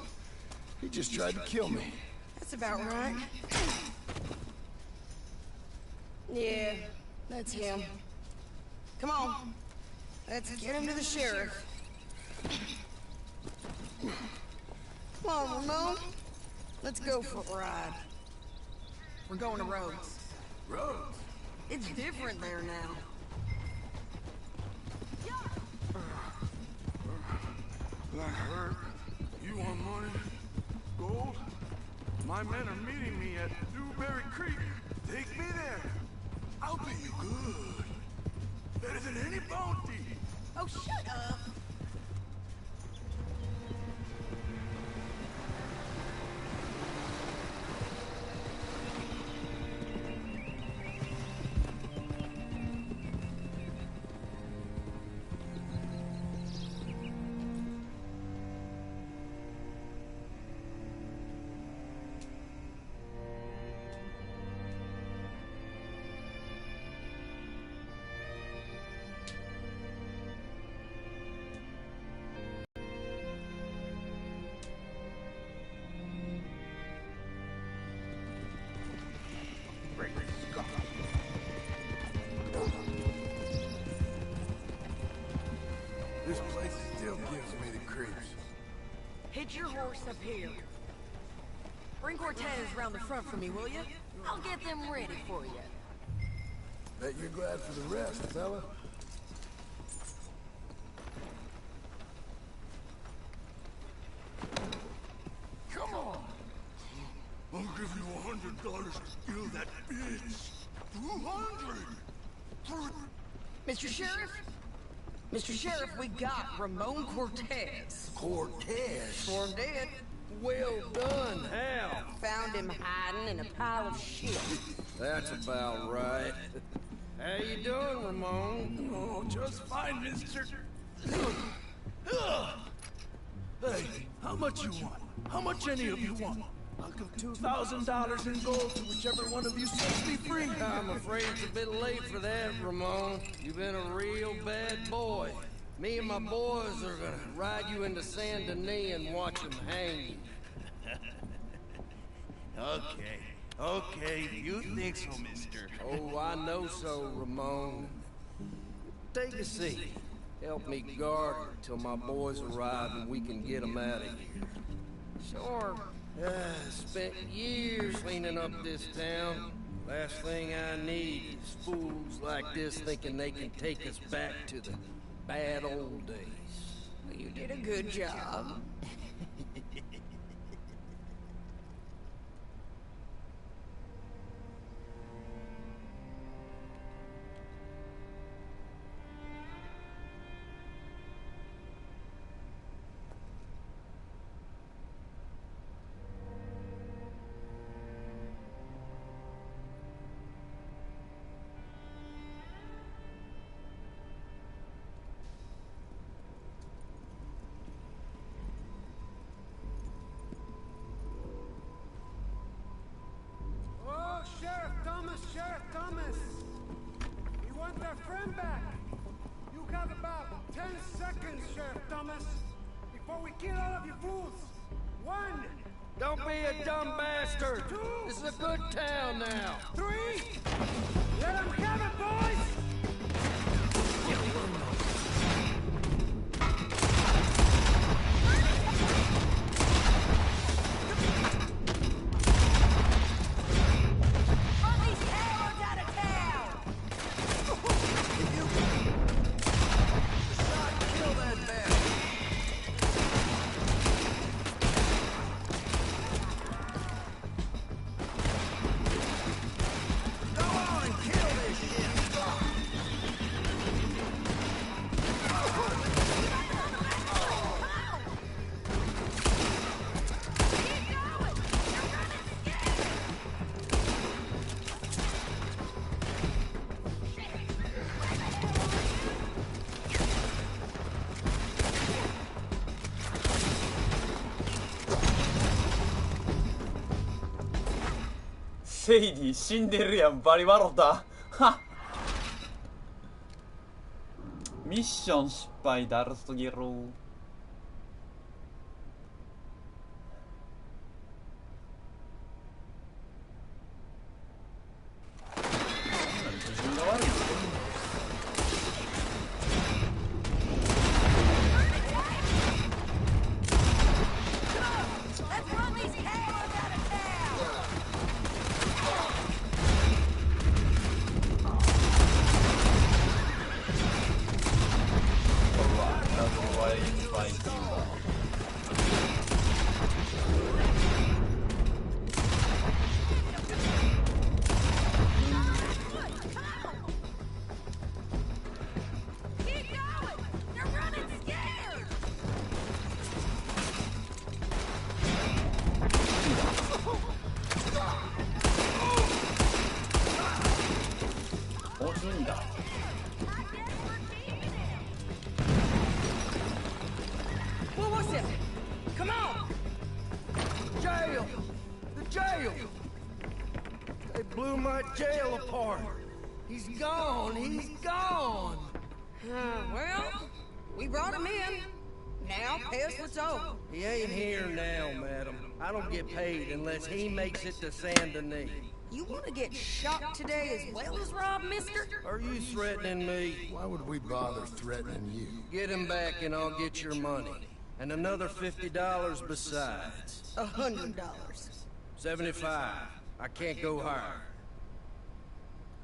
He just tried to kill me.
That's about right. Yeah, that's him. Come on. Let's get him to the sheriff. Come on, Ramon. Let's go for a ride. We're going to Rhodes.
Rhodes?
It's different there now.
That hurt. You want money? Gold? My men are meeting me at Dewberry Creek. Take me there. I'll pay you good. Better than any bounty.
Oh, shut up.
This place still gives me the creeps.
Hitch your horse up here. Bring Cortez around the front for me, will you? I'll get them ready for you.
Bet you're glad for the rest, fella. Come on!
I'll give you $100 to kill that bitch. 200.
Mr. Sheriff? Mr. Sheriff, we got Ramon Cortez.
Cortez?
Sure did.
Well done. How?
Found him hiding in a pile of shit.
That's about right. How you doing, Ramon?
Oh, just fine, mister. Hey, how much you want? How much any of you want? I'll give $2,000 in gold to whichever one of you sets me free.
I'm afraid it's a bit late for that, Ramon. You've been a real bad boy. Me and my boys are gonna ride you into Saint Denis and watch them hang you.
Okay, you think so, mister.
Oh, I know so, Ramon. Take a seat. Help me guard her till my boys arrive and we can get them out of here.
Sure.
Spent years cleaning up this town. Last thing I need is fools like this thinking they can take us back to the bad old days.
You did a good job.
Sheriff Thomas! We want our friend back! You have about 10 seconds, Sheriff Thomas, before we kill all of you fools! 1!
Don't be a dumb bastard!
2!
This is a good town now!
3! Let them have it, boys!
セイディ死んでるやん。バリバロだ。はミッション失敗だるすぎる。自分が悪いんですよ。
Jail apart. He's gone. He's gone.
Well, we brought him in. Now pay us what's owed.
He ain't here now, madam. I don't get paid unless he makes it to Saint Denis.
You want to get shot today as well as Rob, mister?
Are you threatening me?
Why would we bother threatening you?
Get him back and I'll get your money. And another $50 besides.
$100.
75. I can't go higher.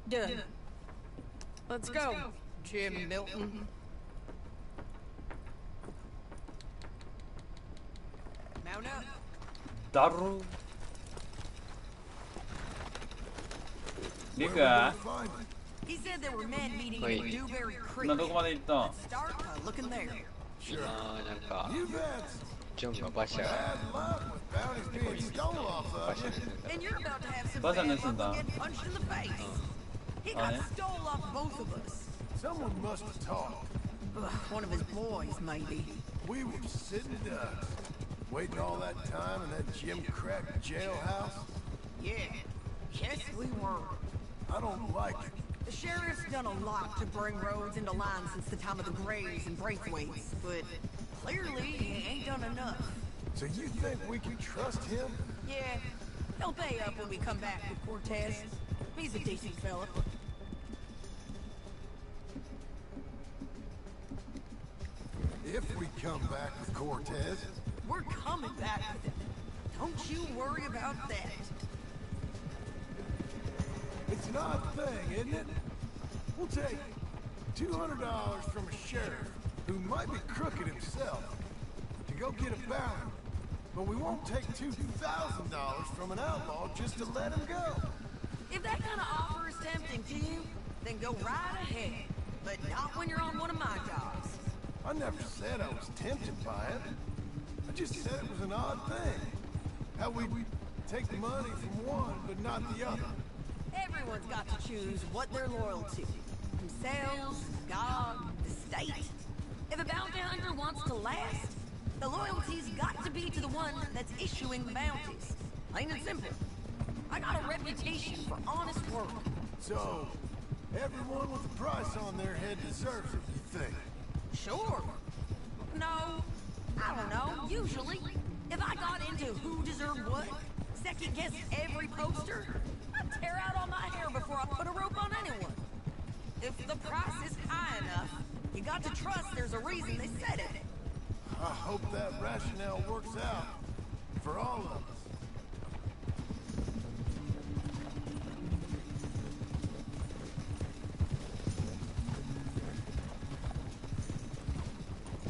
Done. Let's go, Jim Milton. Mount up.
Daru. Nika.
He said there were men meeting in Dewberry Creek.
どこまで行ったん
Start by looking there.
今なんかジョンが馬車
And you're about to have some
馬車
bad
盗んだ
luck getting punched in the face. He got stole off both of us.
Someone must have talked.
One of his boys, maybe.
We were sitting ducks, waiting all that time in that Jim Crack jailhouse.
Yeah. Yes, we were.
I don't like it.
The sheriff's done a lot to bring roads into line since the time of the Grays and Braithwaites, but clearly he ain't done enough.
So you think we can trust him?
Yeah, he'll pay up when we come back with Cortez. He's a decent fella.
If we come back with Cortez,
we're coming back with him. Don't you worry about that.
It's an odd thing, isn't it? We'll take $200 from a sheriff who might be crooked himself to go get a bounty, but we won't take $2,000 from an outlaw just to let him go.
If that kind of offer is tempting to you, then go right ahead, but not when you're on one of my jobs.
I never said I was tempted by it. I just said it was an odd thing. How we take money from one but not the other.
Everyone's got to choose what they're loyal to. Themselves, God, the state. If a bounty hunter wants to last, the loyalty's got to be to the one that's issuing the bounties. Plain and simple. I got a reputation for honest work.
So, everyone with a price on their head deserves it, you think?
Sure. No, I don't know. Usually, if I got into who deserved what, second-guess every poster, I'd tear out all my hair before I put a rope on anyone. If the price is high enough, you got to trust there's a reason they said it.
I hope that rationale works out for all of us.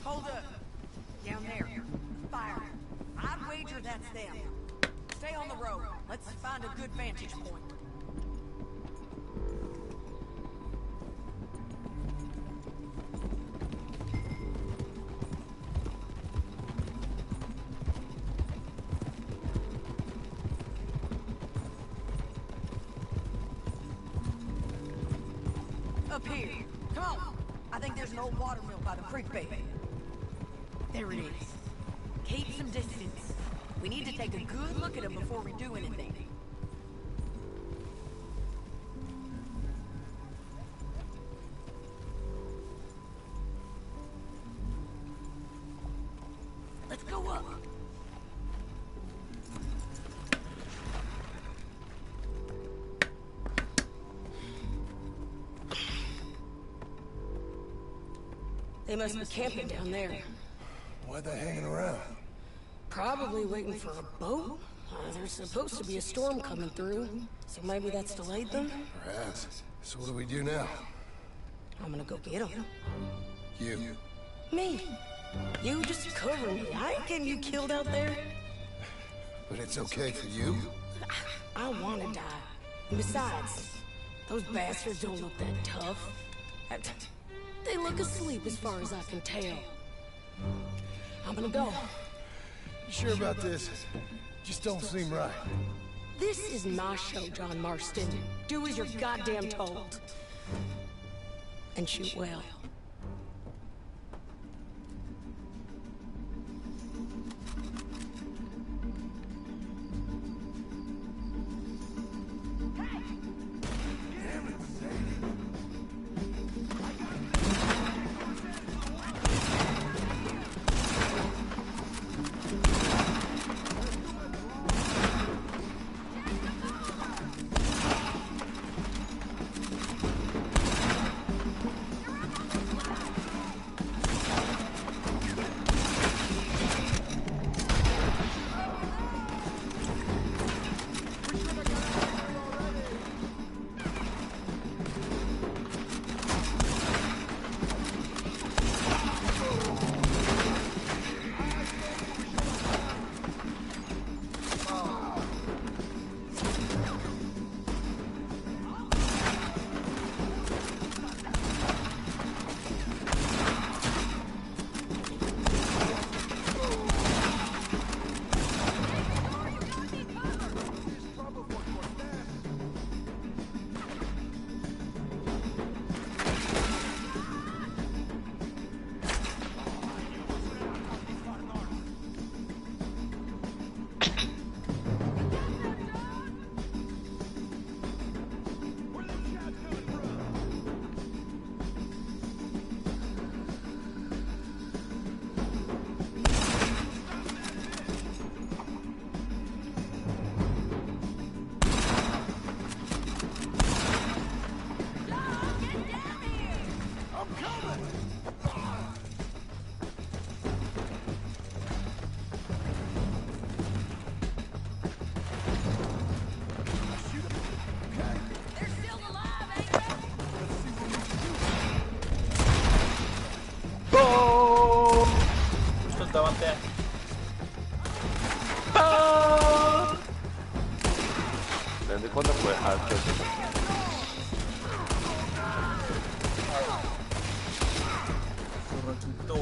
Hold up. Down there. Fire. I'd wager that's them. Stay on the road. Let's find a good vantage point. Up here. Come on. I think there's an old water mill by the creek bed. There it is. Keep some distance. We need to take a good look at him before we do anything. Let's go up. They must be camping down there.
Why are they hanging around?
Probably waiting for a boat. There's supposed to be a storm coming through, so maybe that's delayed them?
Perhaps. So what do we do now?
I'm gonna go get them.
You?
Me? You just cover me. I ain't getting you killed out there.
But it's okay for you?
I wanna die. And besides, those bastards don't look that tough. They look asleep as far as I can tell. I'm gonna go.
You sure about this? Just don't seem right.
This is my show, John Marston. Do as you're goddamn told. And shoot well.
ボーン。
ちょっと黙って。
なんでこんな声発狂してたの？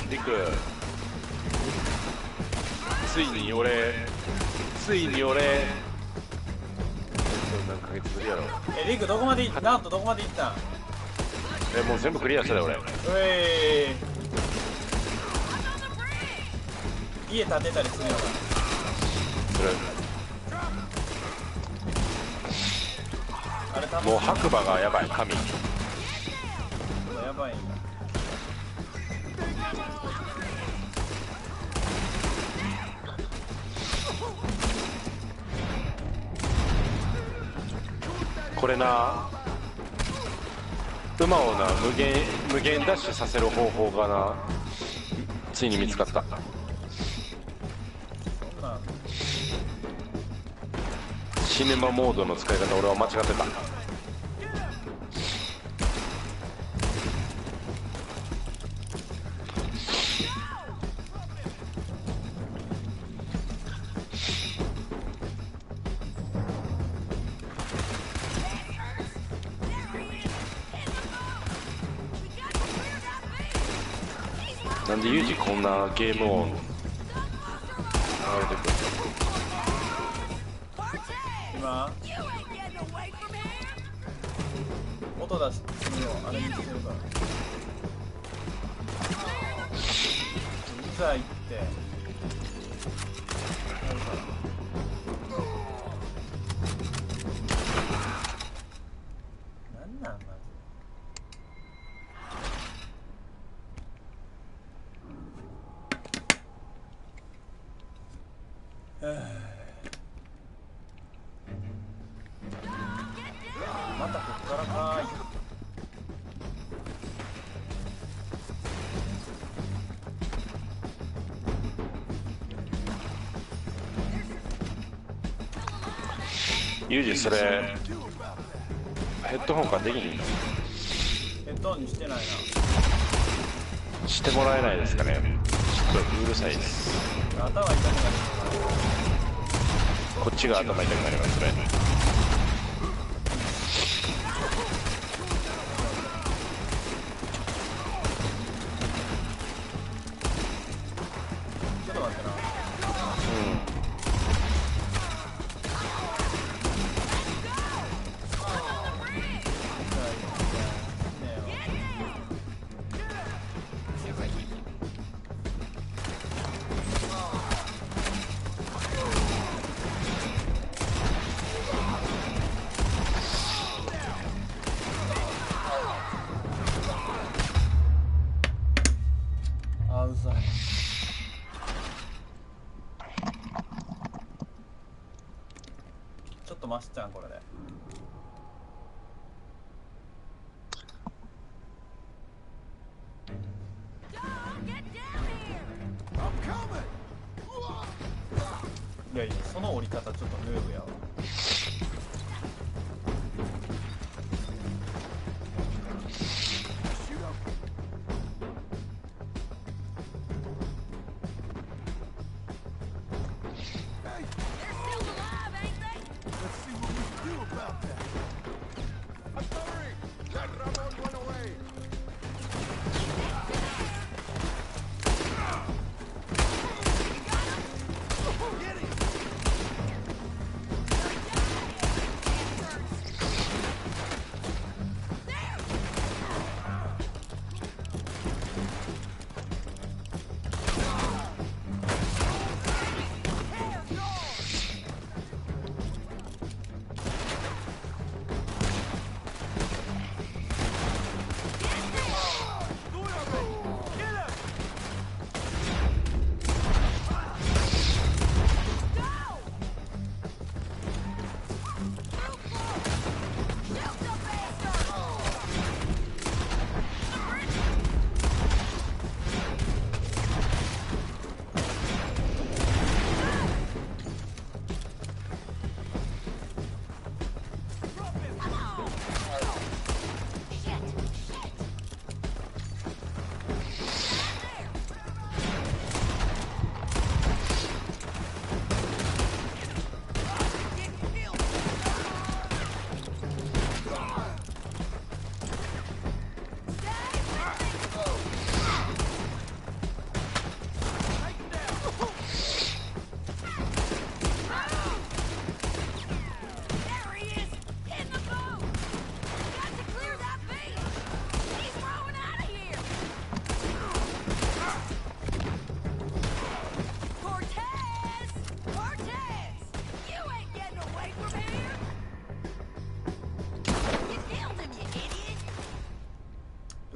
リク、ついに俺何ヶ月ぶりやろ。
リクどこまでいった？なんとどこまでいったん？
もう全部クリアしたよ俺。
家建てたりするのか。あれ
もう白馬がやばい。神
やばいんだ。
これな、馬をな無限ダッシュさせる方法がな、ついに見つかった。シネマモードの使い方俺は間違ってた。なんでユージこんなゲーム音流れてくるの？
今音出すのあれにしてるから。うざいってなんなんまず。またこっからかーい。
ユージそれヘッドホンからできひんの？
ヘッドホンにしてないな。
してもらえないですかね。ちょっとうるさいです。
頭痛くなる。
こっちが頭痛くなりますね。
ちょっと待ってな。うざい。ちょっとマシちゃんこれで。いやいや、その折り方ちょっとヌーブやわ。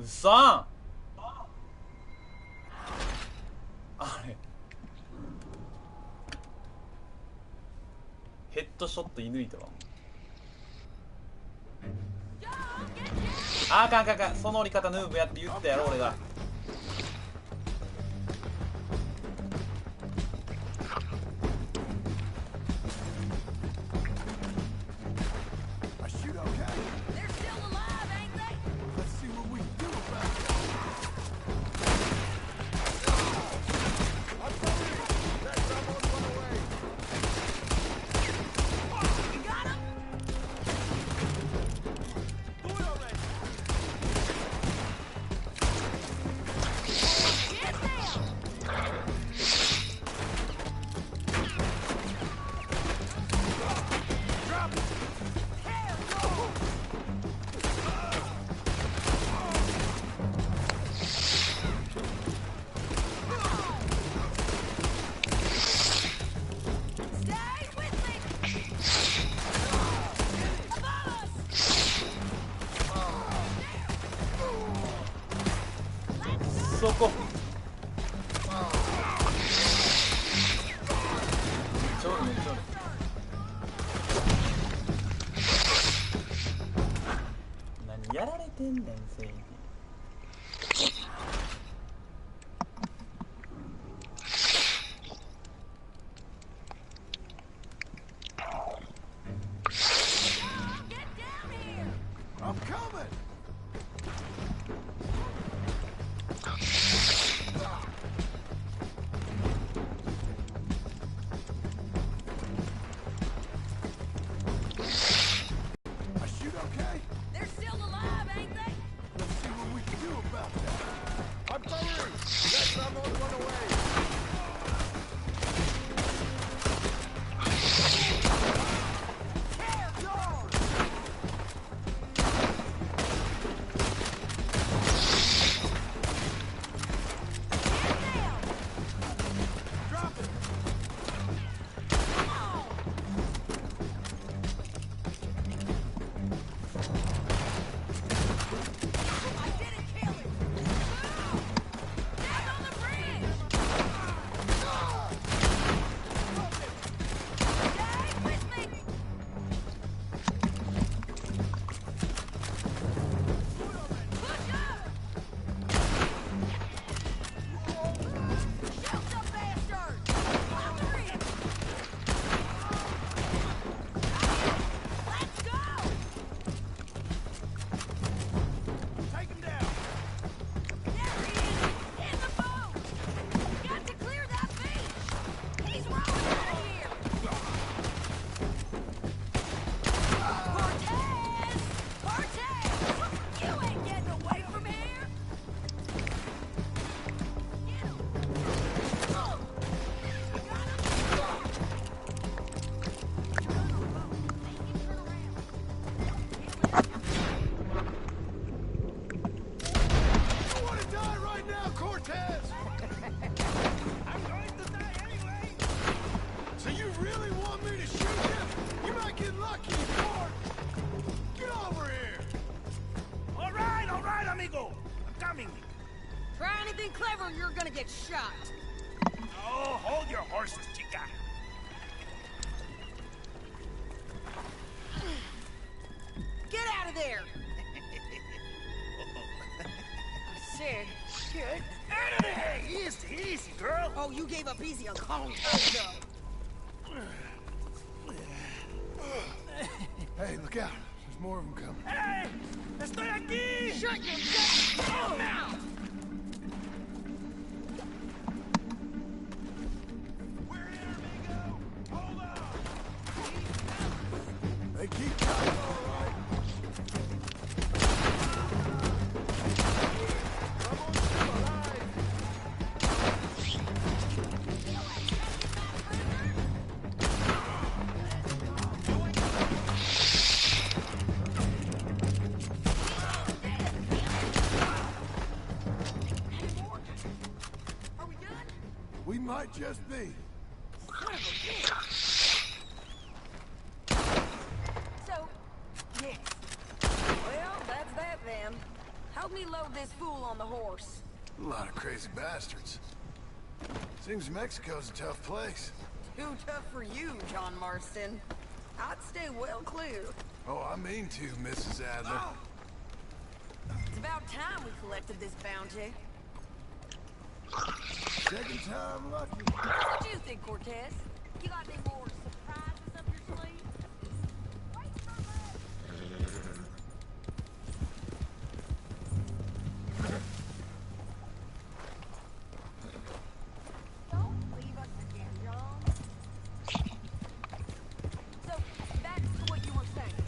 うっさん。あれヘッドショット射抜いたわ。あかんかんかん、その折り方ヌーブやって言ったやろ俺が。そこちょうどめっちゃ何やられてんねん正義。
You're gonna get shot.
Oh, hold your horses, chica.
Get out of there. I said, get
Out of there! Easy, easy, girl.
Oh, you gave up easy on calling.
Hey, look out. There's more of them coming.
Hey! Estoy aquí!
Shut your goddamn mouth!
They keep coming, all right. We might just be.
So, yes. Well, that's that then. How Help me load this fool on the horse.
A lot of crazy bastards. Seems Mexico's a tough place.
Too tough for you, John Marston. I'd stay well clear.
Oh, I mean to, Mrs. Adler.
It's about time we collected this bounty.
Second time lucky.
What do you think, Cortez? You got any more surprises up your sleeve? Don't leave us again, John. So, back to what you were saying.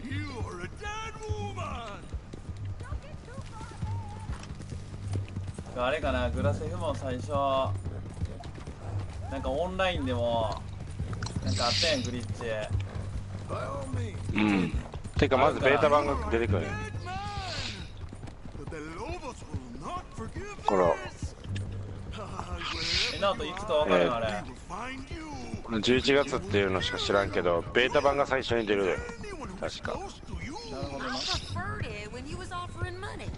You are a dead woman!
あれかな、グラセフも最初なんかオンラインでもなんかあったやん、グリッチ。
うん。てかまずベータ版が出てくるね。ほら。
ナオトいつかわかるのあれ。
11月っていうのしか知らんけど、ベータ版が最初に出るよ。確か。
I preferred it when you was offering money.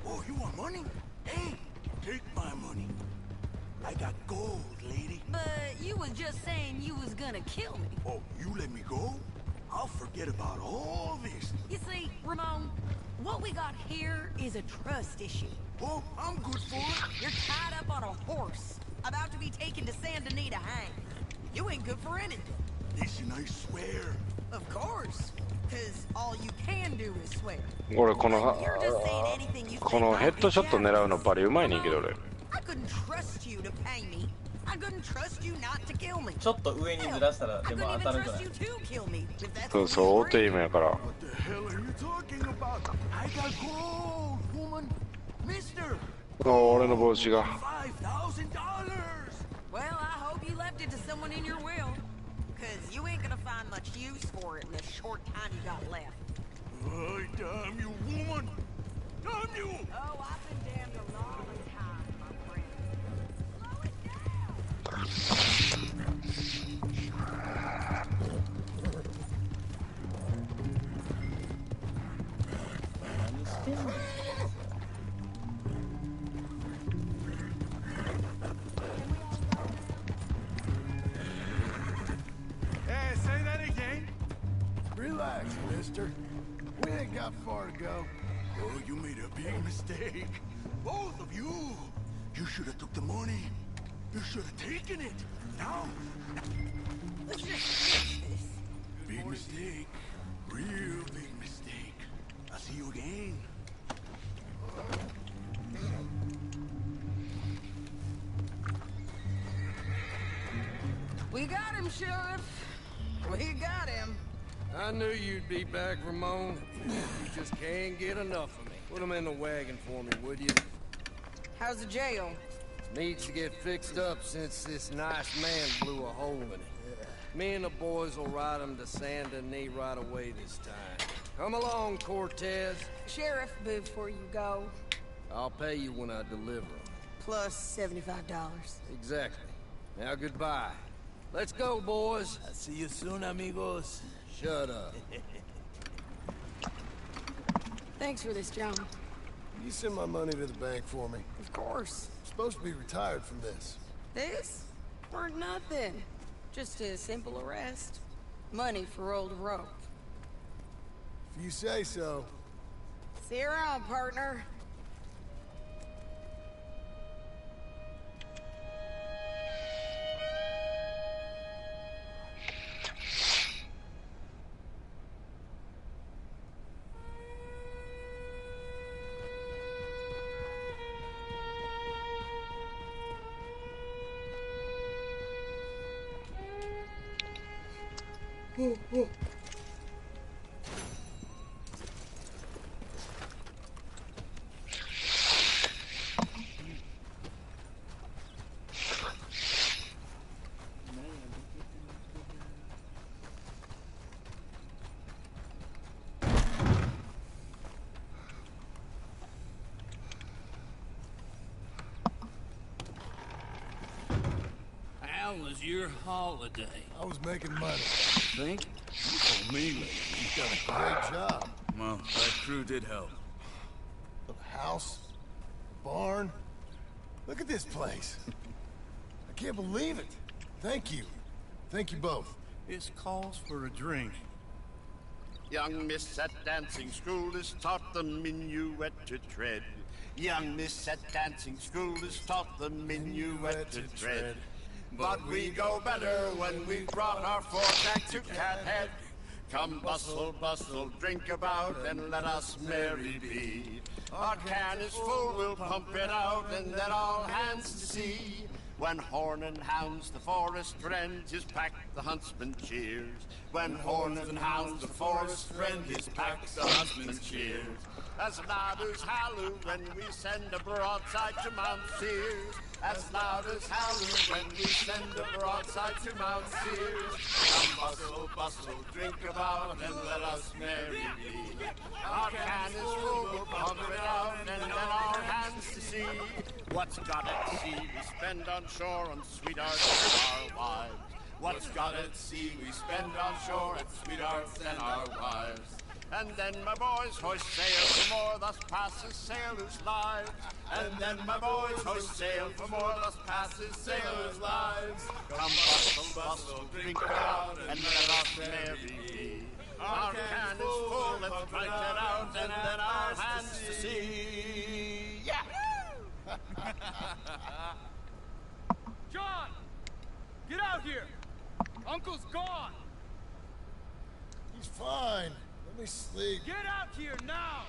Oh, you want money? Hey, take my money. I got gold, lady.
But you was just saying you was gonna kill me.
Oh, you let me go? I'll forget about all this.
You see, Ramon, what we got here is a trust issue.
Oh, I'm good for it.
You're tied up on a horse, about to be taken to San Denis to hang. You ain't good for anything.
Listen, I swear.
Of course, because all you can do is swear.
俺このヘッドショット狙うのバリうまいねんけど俺。
I couldn't trust you to pay me. I couldn't trust you not to kill me.
ちょっと上にずらしたらでも当たるじゃない。
そうそう、オートエイムやから。
What the hell are you talking about? I got gold, woman. Mister.
俺の帽子が。
$5,000.
Well, I hope you left it to someone in your will. Because you ain't gonna find much use for it in the short time you got left.
Oh, damn you, woman! Damn you!
Oh, I've been damned a long time, my friend. Slow it down!
Hey, say that again. Relax, mister. We ain't got far to go.
Oh, you made a big mistake. Both of you. You should have took the money. You should have taken it. Now.
Let's just fix this.
Big mistake. Real big mistake. I'll see you again.
We got him, Sheriff. We got him.
I knew you'd be back, Ramon. You just can't get enough of me. Put him in the wagon for me, would you?
How's the jail?
Needs to get fixed up since this nice man blew a hole in it. Me and the boys will ride him to San Denis right away this time. Come along, Cortez.
Sheriff, before you go.
I'll pay you when I deliver him.
Plus $75.
Exactly. Now goodbye. Let's go, boys.
I'll see you soon, amigos.
Shut up.
Thanks for this, John.
You send my money to the bank for me.
Of course.
I'm supposed to be retired from this.
This? For nothing. Just a simple arrest. Money for old rope.
If you say so.
See you around, partner.
How was your holiday?
I was making money.
Think? You told me lately.
You've done a great job.
Well, that crew did help.
The house, barn. Look at this place. I can't believe it. Thank you. Thank you both.
This calls for a drink.
Young miss at dancing school is taught the minuet to tread. Young miss at dancing school is taught the minuet to tread. But we go better when we've brought our four-track to Cathead. Come bustle, bustle, drink about, and let us merry be. Our can is full, we'll pump it out, and then all hands to sea. When horn and hounds the forest rend, his pack the huntsman cheers. When horn and hounds the forest rend, his pack the huntsman cheers. As loud as halloo when we send a broadside to Mount Sears. As loud as halloo when we send a broadside to Mount Sears. Come bustle, bustle, drink about, and let us merry be. Our can is full, we'll pump it out, and then all hands to sea. What's got at sea we spend on shore on sweethearts and our wives. What's got at sea we spend on shore on sweethearts and our wives. And then my boys hoist sail for more, thus passes sailors' lives. And then my boys hoist sail for more, thus passes sailors' lives. Come bustle, bustle, drink it out, and let us merry be. Our can is full, let's drink it out, and then our hands to sea. Yeah!
John! Get out here! Uncle's gone!
He's fine. Let me sleep.
Get out here now!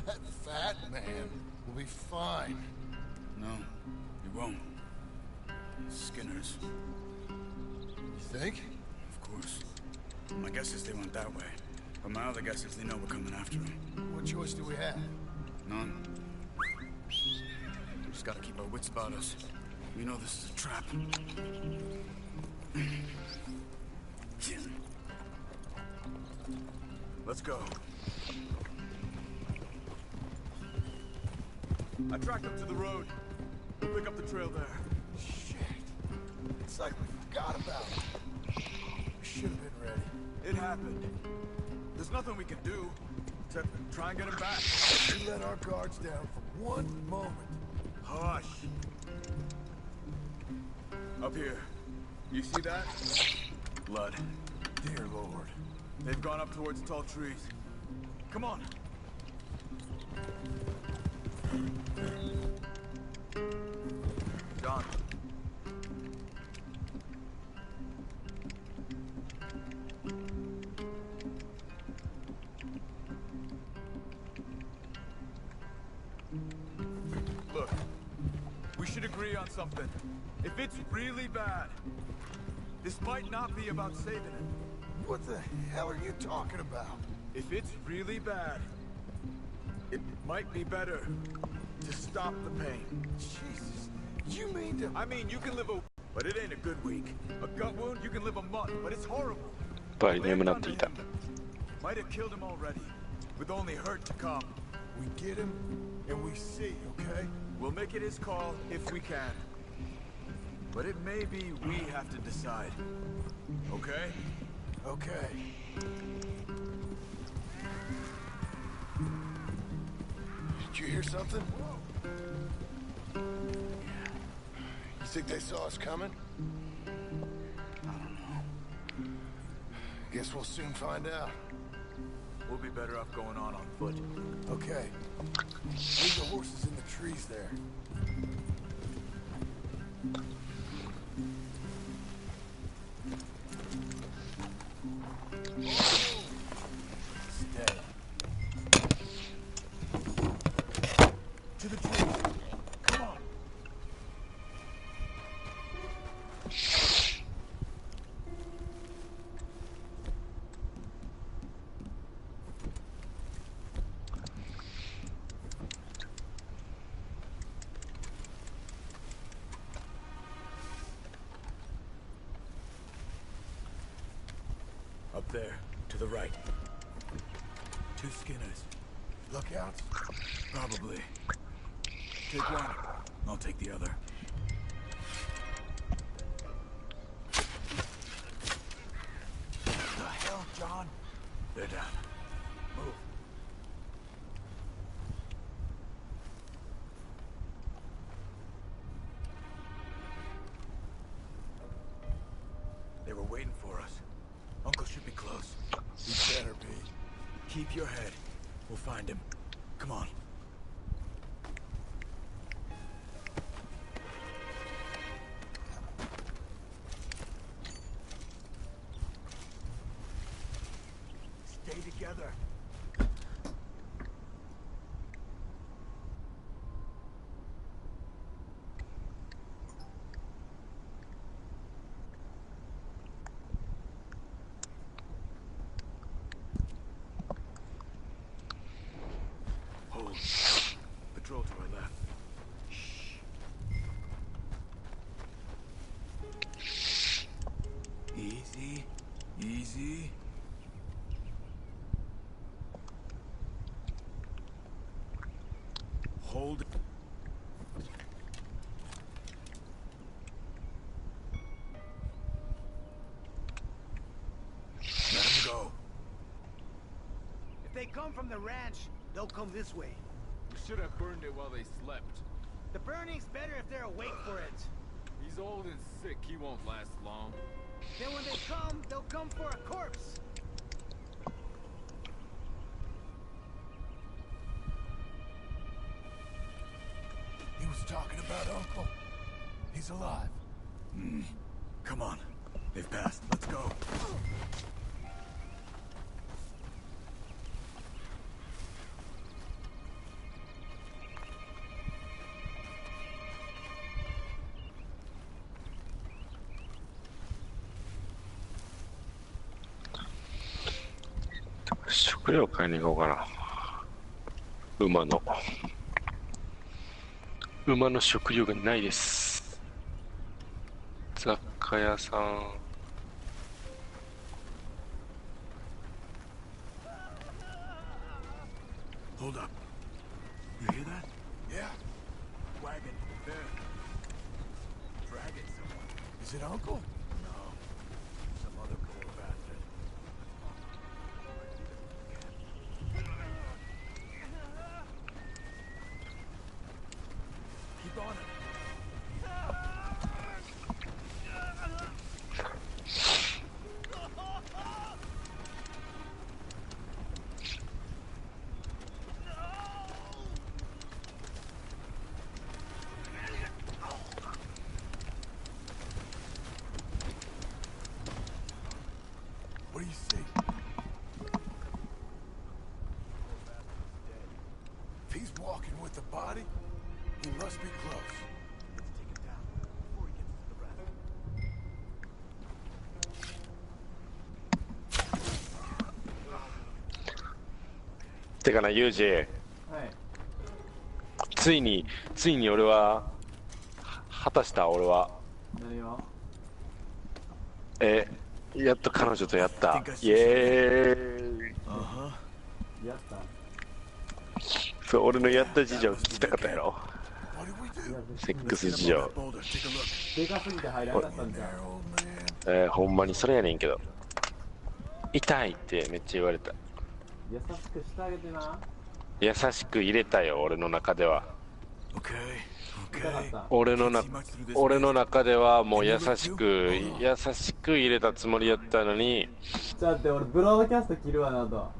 That fat man will be fine.
No, he won't. Skinner's.
You think?
Of course. My guess is they went that way. But my other guess is they know we're coming after them.
What choice do we have?
None. We just gotta keep our wits about us. We know this is a trap. Let's go.
I tracked them to the road. We'll pick up the trail there.
Shit. It's like we forgot about it. We should have been ready.
It happened. There's nothing we can do except try and get him back.
We let our guards down for one moment.
Hush. Up here. You see that?
Blood.
Dear Lord.
They've gone up towards tall trees. Come on. John. Look, we should agree on something. If it's really bad, this might not be about saving him.
What the hell are you talking about?
If it's really bad, it might be better to stop the pain.
Jesus, you mean to...
I mean, you can live a... But it ain't a good week. A gut wound, you can live a month, but it's horrible.
ぱり眠なっていた。
Might have killed him already, with only hurt to come.
We get him, and we see, okay?
We'll make it his call if we can. But it may be we have to decide. Okay?
Okay. Did you hear something? You think they saw us coming?
I don't know.
Guess we'll soon find out.
We'll be better off going on foot.
Okay. Leave the horses in the trees there. Stay. To the trees. Come on.
Up there, to the right. 2 Skinners.
Lookouts?
Probably. Take one. I'll take the other. Keep your head. We'll find him. Come on.
Stay together.
Patrol to our left. Easy, easy. Hold. Let him go.
If they come from the ranch, they'll come this way.
We should have burned it while they slept.
The burning's better if they're awake for it.
He's old and sick, he won't last long.
Then when they come, they'll come for a corpse.
He was talking about Uncle. He's alive.
Come on. They've passed. Let's go.
Let's 食料買いに行こうかな。馬の食料がないです。雑貨屋さん。
Hold up. You hear that?
Yeah.
Wagon. There. Dragging someone.
Is it Uncle?
No. Some other poor bastard. Keep on it.
What do you see? If he's walking with the body, he must be close.
Let's take him down before he gets to the rest.
てかな、ユージ。
はい。
ついに俺は果たした。俺は
何を？
やっと彼女とやった。イエーイ。
やった。
そう、俺のやった事情聞きたかったやろ。セックス事情。
でかすぎて入らなかったんじゃん。
ほんまにそれやねんけど。痛いってめっちゃ言われた。
優しくしてあげてな。
優しく入れたよ、俺の中では。
痛かった。
俺の中ではもう優しく入れたつもりやったのに。
ちょっと待って、俺ブロードキャスト切るわなと。